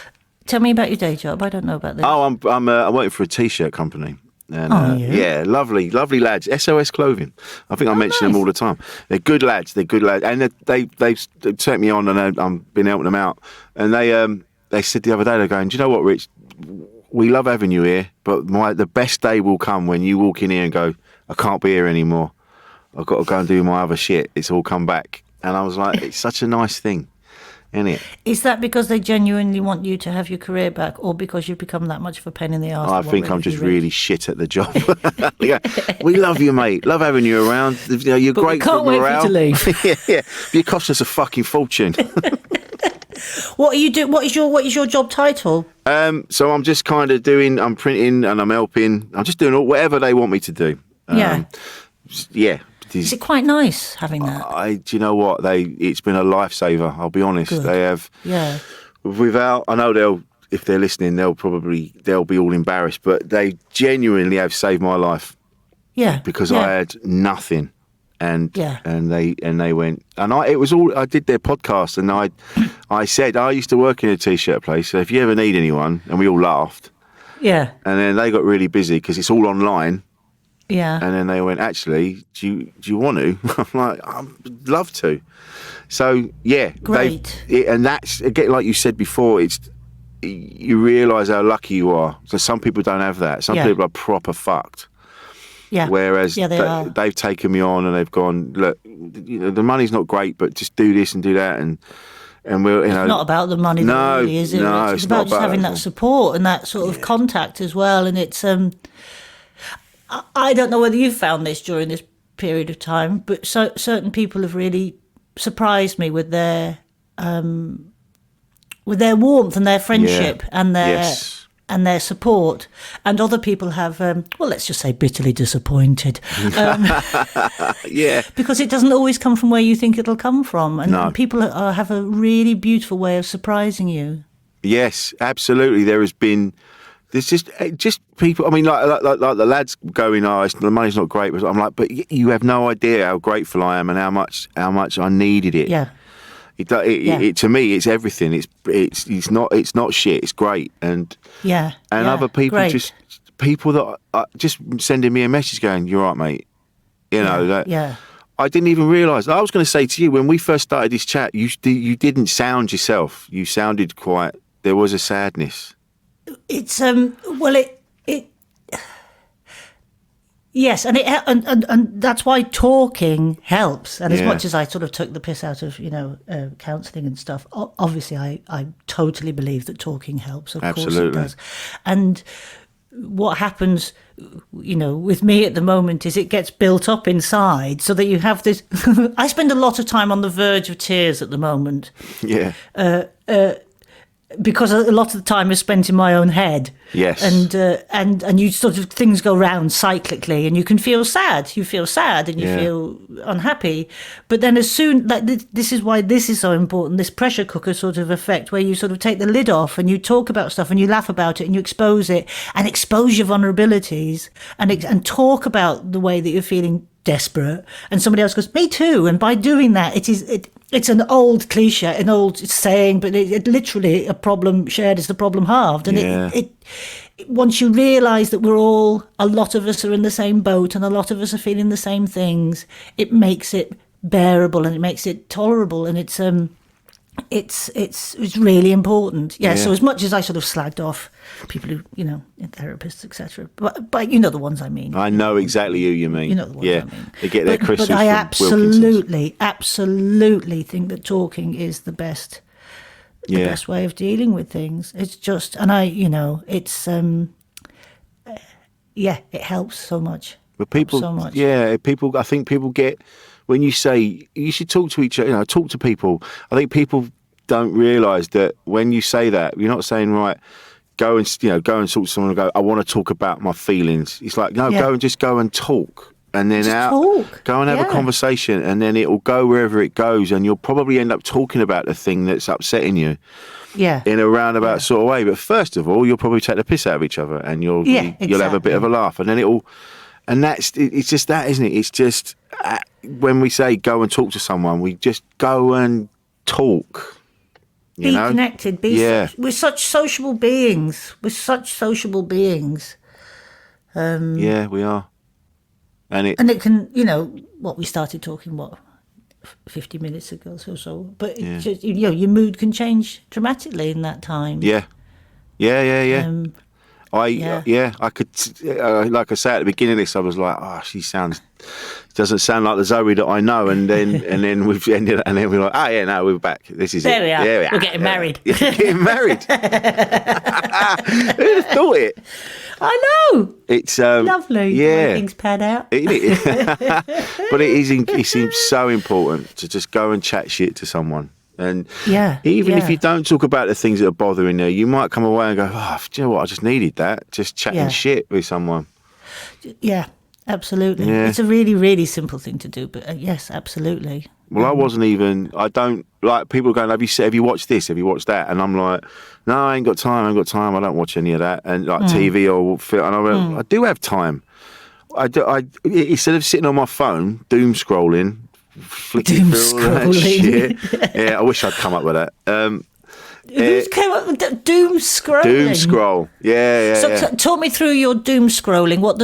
Tell me about your day job. I don't know about this. Oh, I'm working for a T-shirt company. And, yeah, lovely lads. SOS Clothing. I think I mention them all the time. They're good lads. And they take me on, and I've been helping them out. And they said the other day, they're going, do you know what, Rich? We love having you here, but the best day will come when you walk in here and go, I can't be here anymore. I've got to go and do my other shit. It's all come back. And I was like, it's such a nice thing. Isn't it? Is that because they genuinely want you to have your career back, or because you've become that much of a pain in the arse? I think I'm just really shit at the job. Yeah. We love you, mate. Love having you around. You know, you're great for morale. We can't wait for you to leave. Yeah. You cost us a fucking fortune. What are you doing? What is your job title? So I'm just kind of doing. I'm printing and I'm helping. I'm just doing whatever they want me to do. Yeah. Is it quite nice having that? Do you know what? It's been a lifesaver. I'll be honest. Good. They have. Yeah. I know if they're listening, they'll be all embarrassed, but they genuinely have saved my life. Yeah. Because I had nothing, and they went, and I did their podcast, and I said I used to work in a T-shirt place, so if you ever need anyone, and we all laughed. Yeah. And then they got really busy because it's all online. Yeah. And then they went, actually, do you want to? I'm like, I'd love to. So, yeah. Great. And that's, again, like you said before, you realise how lucky you are. So some people don't have that. Some people are proper fucked. Yeah. Whereas they've taken me on and they've gone, look, the money's not great, but just do this and do that. And we're, it's not about the money, really, is it? No, it's about just having that support and that sort of contact as well. And it's... I don't know whether you've found this during this period of time, but certain people have really surprised me with their warmth and their friendship and their support, and other people have, let's just say, bitterly disappointed. Because it doesn't always come from where you think it'll come from, and people have a really beautiful way of surprising you. Yes, absolutely. There's just people. I mean, like the lads going, the money's not great. But I'm like, but you have no idea how grateful I am and how much I needed it. Yeah. It to me, it's everything. It's not shit. It's great. And other people people that are just sending me a message going, "You're right, mate." You know that. I didn't even realise. I was going to say to you when we first started this chat, you didn't sound yourself. You sounded quite. There was a sadness. It's Yes, and that's why talking helps. And as Yeah. much as I sort of took the piss out of counselling and stuff, obviously I totally believe that talking helps. Of course it Absolutely. does. And what happens, with me at the moment is it gets built up inside, so that you have this. I spend a lot of time on the verge of tears at the moment. Yeah. Because a lot of the time is spent in my own head. Yes. And you sort of, things go round cyclically, and you can feel sad. You feel sad and you Yeah. feel unhappy. But then as soon, this is why this is so important, this pressure cooker sort of effect, where you sort of take the lid off and you talk about stuff and you laugh about it and you expose it and expose your vulnerabilities and talk about the way that you're feeling desperate, and somebody else goes, me too. And by doing that, it's an old cliche, an old saying, but it literally, a problem shared is the problem halved. And Yeah. it once you realise that a lot of us are in the same boat and a lot of us are feeling the same things, it makes it bearable and it makes it tolerable, and it's really important. Yeah. So as much as I sort of slagged off people who, therapists, etc., but you know the ones I mean. I know exactly who you mean. You know the ones yeah. I mean. They get their crystals But I from Wilkinson's. absolutely think that talking is the best way of dealing with things. It's just, and it's it helps so much. But people, so much. I think people get, when you say you should talk to each other, talk to people. I think people don't realise that when you say that, you're not saying, right, go and talk to someone and go, I want to talk about my feelings. It's like, no, go and talk. And then go and have a conversation, and then it will go wherever it goes, and you'll probably end up talking about the thing that's upsetting you. Yeah. In a roundabout sort of way. But first of all, you'll probably take the piss out of each other, and you'll have a bit of a laugh, and then it's just that, isn't it? It's just when we say go and talk to someone, we just go and talk. Be connected. We're such sociable beings. Yeah, we are. And it can, we started talking, 50 minutes ago or so. But it's just, your mood can change dramatically in that time. Yeah. I could, like I say at the beginning of this, I was like, she doesn't sound like the Zoe that I know, and then we've ended, and then we're like, we're back. This is there it. We are. There we are. We're getting married. Getting married. Who'd have thought it? I know. It's lovely. Yeah, when things pan out. But it seems so important to just go and chat shit to someone. And even if you don't talk about the things that are bothering you, you might come away and go, do you know what? I just needed that. Just chatting shit with someone. Yeah, absolutely. Yeah. It's a really, really simple thing to do, but yes, absolutely. Well, I don't, like, people going, have you watched this? Have you watched that? And I'm like, no, I ain't got time. I don't watch any of that. And like TV or film. And I went, I do have time. I instead of sitting on my phone, doom scrolling, flicking through all that shit. Yeah, I wish I'd come up with that. Who came up with doom scrolling? Doom scroll. Yeah. So talk me through your doom scrolling. What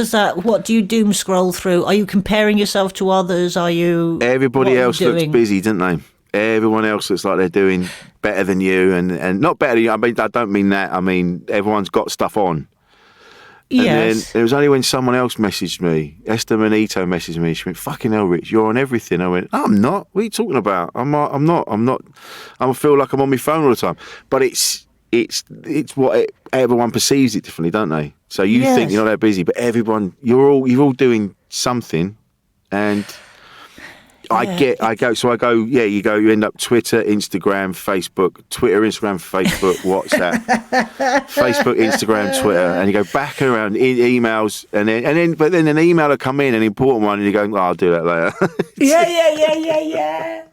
do you doom scroll through? Are you comparing yourself to others? Everybody else looks busy, don't they? Everyone else looks like they're doing better than you, and not better than you. I mean, I don't mean that. I mean, everyone's got stuff on. Yes. And then it was only when someone else messaged me, Esther Manito messaged me, she went, fucking hell, Rich, you're on everything. I went, I'm not. What are you talking about? I'm not. I feel like I'm on my phone all the time. But it's what everyone perceives it differently, don't they? So you think you're not that busy, but everyone, you're all doing something. And you end up Twitter, Instagram, Facebook, WhatsApp, Facebook, Instagram, Twitter, and you go back and around emails, but then an email will come in, an important one, and you go, I'll do that later. Yeah.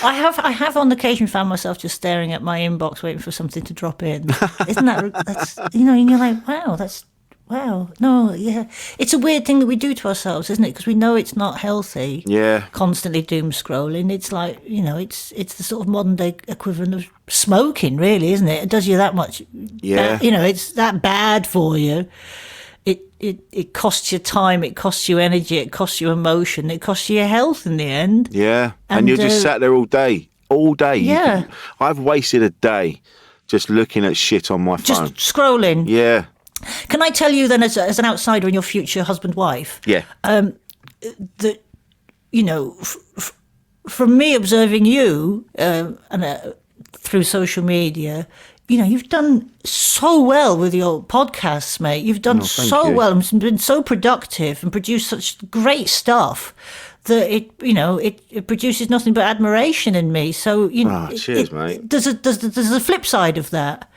I have on occasion found myself just staring at my inbox waiting for something to drop in. Isn't that's and you're like, wow, no, yeah. It's a weird thing that we do to ourselves, isn't it? Because we know it's not healthy. Yeah. Constantly doom scrolling. It's like, it's the sort of modern day equivalent of smoking, really, isn't it? It does you that much. Yeah. It's that bad for you. It costs you time, it costs you energy, it costs you emotion, it costs you your health in the end. Yeah. And you're just sat there all day. Yeah. I've wasted a day just looking at shit on my phone. Just scrolling. Yeah. Can I tell you then, as an outsider and your future husband, wife, Yeah. that, from me observing you through social media, you've done so well with your podcasts, mate. You've done so you. well and been so productive and produced such great stuff that it produces nothing but admiration in me. So cheers, mate. There's a flip side of that.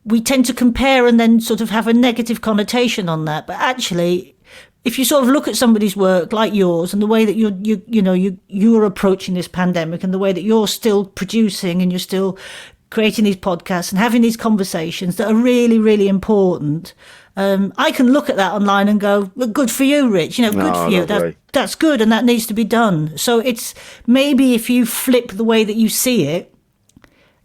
We tend to compare and then sort of have a negative connotation on that, but actually, if you sort of look at somebody's work like yours and the way that you're approaching this pandemic and the way that you're still producing and you're still creating these podcasts and having these conversations that are really, really important, I can look at that online and go, well, good for you, Rich. Good for you. That's good, and that needs to be done. So it's maybe if you flip the way that you see it,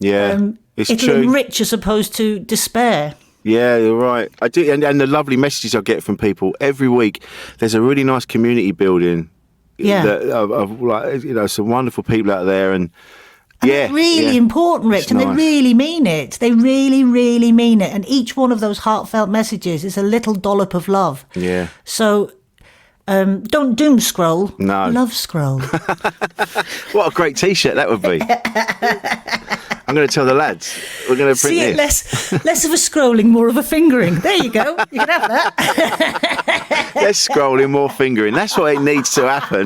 it'll true. enrich as opposed to despair. Yeah, you're right. I do, and the lovely messages I get from people every week. There's a really nice community building. Yeah, of some wonderful people out there, and it's really important, Rich, and nice. They really mean it. They really, really mean it. And each one of those heartfelt messages is a little dollop of love. Yeah. So. Don't doom scroll. No. Love scroll. What a great T-shirt that would be. I'm going to tell the lads. We're going to print it less of a scrolling, more of a fingering. There you go. You can have that. Less scrolling, more fingering. That's what it needs to happen.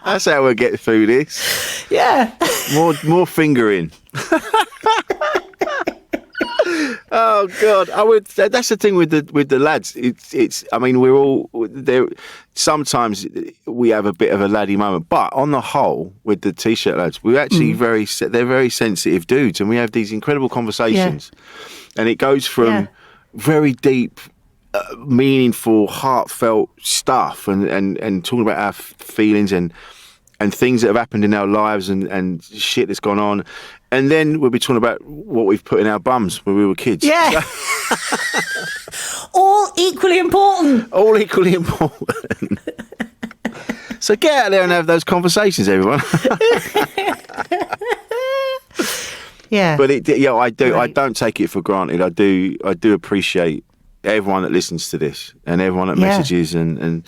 That's how we'll get through this. Yeah. More fingering. Oh God! That's the thing with the lads. It's. I mean, we're all there. Sometimes we have a bit of a laddie moment, but on the whole, with the T-shirt lads, we're actually they're very sensitive dudes, and we have these incredible conversations, and it goes from very deep, meaningful, heartfelt stuff, and talking about our feelings and things that have happened in our lives and shit that's gone on. And then we'll be talking about what we've put in our bums when we were kids. Yeah. All equally important. All equally important. So get out there and have those conversations, everyone. Yeah. But I do. Right. I don't take it for granted. I do appreciate everyone that listens to this and everyone that messages and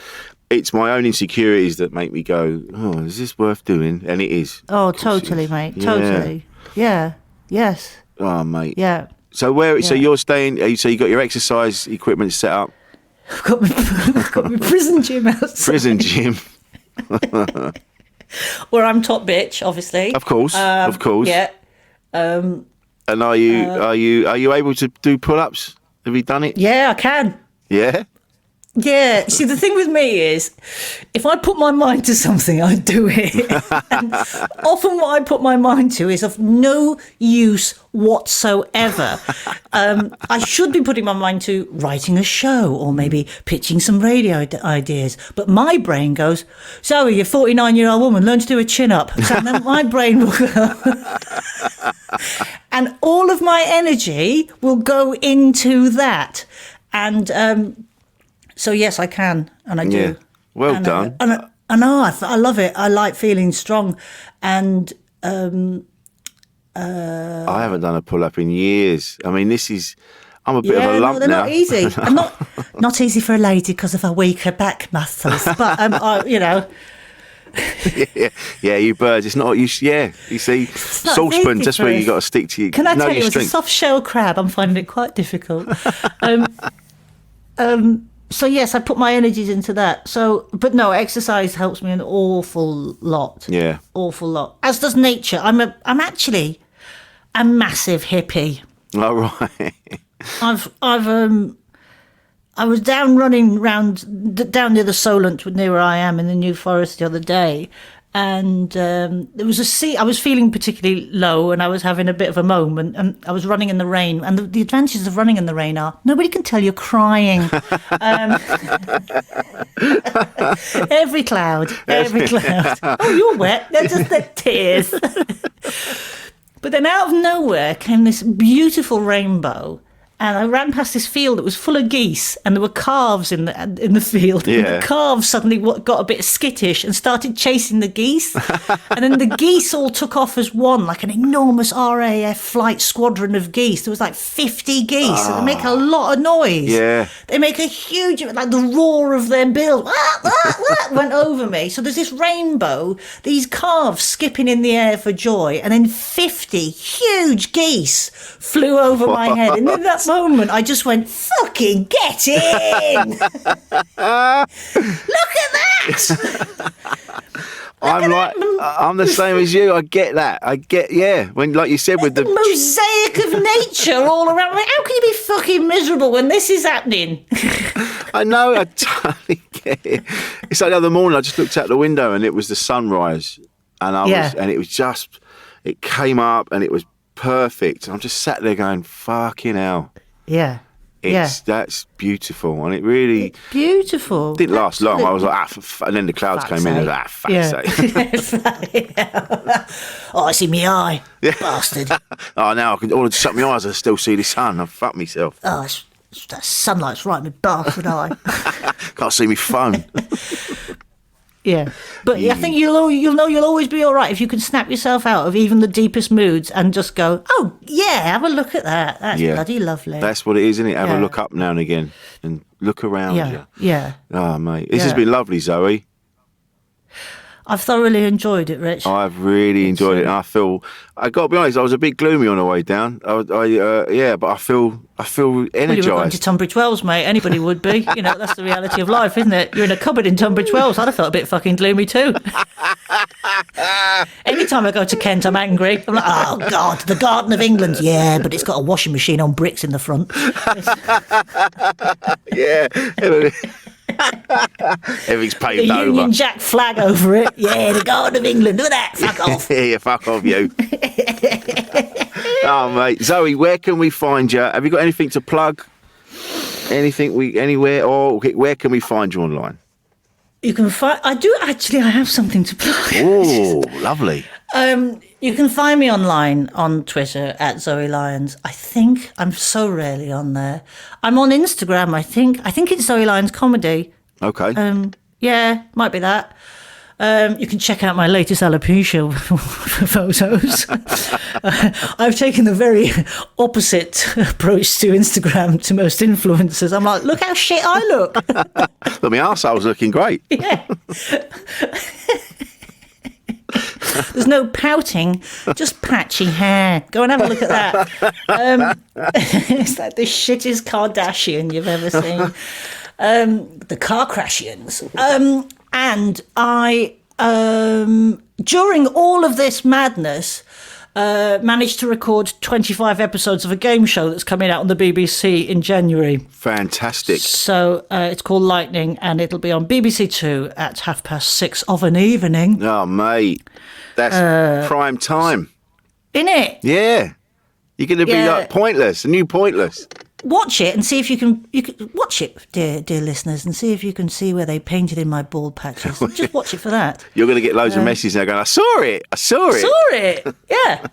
it's my own insecurities that make me go, oh, is this worth doing? And it is. Oh, totally, mate. Totally. Yeah. Yes. Oh, mate. Yeah. So so you're staying? So you got your exercise equipment set up? I've got my prison gym outside. Prison gym. Where I'm top bitch, obviously. Of course. Yeah. And are you able to do pull-ups? Have you done it? Yeah, I can. Yeah. Yeah, see, the thing with me is, if I put my mind to something, I do it. And often what I put my mind to is of no use whatsoever. I should be putting my mind to writing a show or maybe pitching some radio ideas. But my brain goes, Zoe, you're a 49-year-old woman, learn to do a chin-up. So then my brain will go... and all of my energy will go into that. And... so yes, I can, and I do. Yeah. Well done. I know. I love it. I like feeling strong, and I haven't done a pull-up in years. I mean, I'm a bit of a lump they're now. not easy. I'm not easy for a lady because of her weaker back muscles. But yeah, you birds. It's not. You see, saucepans. That's where you got to stick to. Can I tell you, strength. as a soft shell crab, I'm finding it quite difficult. So yes, I put my energies into that. So, but no, exercise helps me an awful lot. Yeah, awful lot. As does nature. I'm actually a massive hippie. All right. I was down running down near the Solent, near where I am in the New Forest the other day, and there was I was feeling particularly low, and I was having a bit of a moment, and I was running in the rain. And the advantages of running in the rain are nobody can tell you're crying. Every cloud. Oh, you're wet. They're just the tears. But then out of nowhere came this beautiful rainbow. And I ran past this field that was full of geese, and there were calves in the field. Yeah. And the calves suddenly got a bit skittish and started chasing the geese. And then the geese all took off as one, like an enormous RAF flight squadron of geese. There was like 50 geese. And they make a lot of noise. Yeah. They make a huge, like the roar of their bills went over me. So there's this rainbow, these calves skipping in the air for joy, and then 50 huge geese flew over my head. And in that moment, I just went, fucking get in! Look at that! I'm the same as you. I get that. When, like you said, with the mosaic of nature all around. Like, how can you be fucking miserable when this is happening? I know, I totally get it. It's like the other morning, I just looked out the window and it was the sunrise, and it came up and it was perfect. And I'm just sat there going, fucking hell. Yeah. That's beautiful, and it really beautiful. Didn't last long. I was like, and then the clouds came in, and I was like, sake. Oh, I see me eye, bastard. Oh, now I can all shut my eyes. I still see the sun. I fuck myself. Oh, that sunlight's right in my bastard eye. Can't see me phone. Yeah, but I think you'll always be all right if you can snap yourself out of even the deepest moods and just go, oh yeah, have a look at that. That's bloody lovely. That's what it is, isn't it? Have a look up now and again and look around you. Yeah. Oh mate, this has been lovely, Zoe. I've thoroughly enjoyed it, Rich. I've really enjoyed it. And I got to be honest, I was a bit gloomy on the way down. But I feel Well, energised. you were going to Tunbridge Wells, mate. Anybody would be. You know, that's the reality of life, isn't it? You're in a cupboard in Tunbridge Wells. I'd have felt a bit fucking gloomy too. Anytime I go to Kent, I'm angry. I'm like, oh, God, the Garden of England. Yeah, but it's got a washing machine on bricks in the front. Yeah. Everything's paved the over. Union Jack flag over it. Yeah, the Garden of England. Look at that. Fuck off. Yeah, fuck off, you. Oh, mate. Zoe, where can we find you? Have you got anything to plug? Anywhere? Or where can we find you online? You can find... I have something to plug. Oh, lovely. You can find me online on Twitter at Zoe Lyons. I think I'm so rarely on there. I'm on Instagram, I think. I think it's Zoe Lyons Comedy. Okay. Yeah, might be that. You can check out my latest alopecia photos. I've taken the very opposite approach to Instagram to most influencers. I'm like, look how shit I look. But my arsehole's looking great. Yeah. There's no pouting, just patchy hair. Go and have a look at that. It's like the shittest Kardashian you've ever seen. The car crashians. And I, during all of this madness, managed to record 25 episodes of a game show that's coming out on the BBC in January. Fantastic. So it's called Lightning, and it'll be on BBC Two at 6:30 of an evening. Oh, mate. That's prime time. Innit? Yeah. You're going to be like Pointless, a new Pointless. Watch it and see if you can watch it, dear listeners, and see if you can see where they painted in my bald patches. Just watch it for that. You're going to get loads of messages now going, I saw it. Yeah.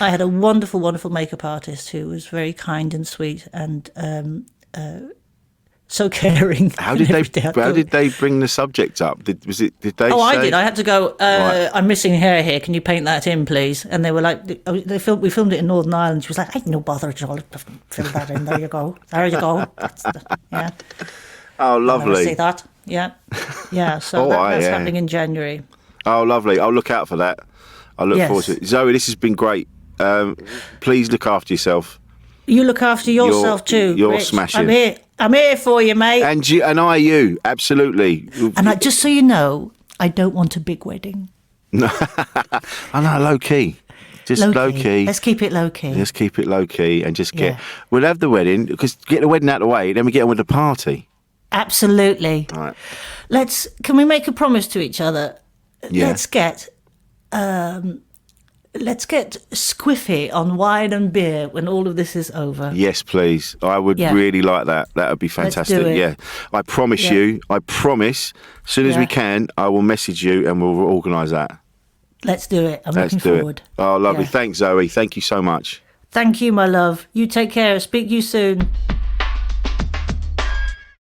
I had a wonderful, wonderful makeup artist who was very kind and sweet and so caring. How did they bring the subject up? Did they say? I did. I had to go, I'm missing hair here. Can you paint that in, please? And they were like, we filmed it in Northern Ireland. She was like, no bother at all. Fill that in. There you go. Yeah. Oh, lovely. See that? Yeah. Yeah. So that's happening in January. Oh, lovely. I'll look out for that. I look forward to it. Zoe, this has been great. Please look after yourself. You look after yourself too. You're Rich. smashing. I'm here for you, mate. And you, absolutely. And just so you know, I don't want a big wedding. No, I know, low key. Just low key. Let's keep it low key. Let's keep it low key and just get. We'll have the wedding because get the wedding out of the way, then we get on with the party. Absolutely. All right. Can we make a promise to each other? Yeah. Let's get squiffy on wine and beer when all of this is over. Yes, please. I would really like that. That would be fantastic. Let's do it. Yeah. I promise you, as soon as we can, I will message you and we'll organise that. Let's do it. I'm looking forward. Oh, lovely. Yeah. Thanks, Zoe. Thank you so much. Thank you, my love. You take care. Speak to you soon.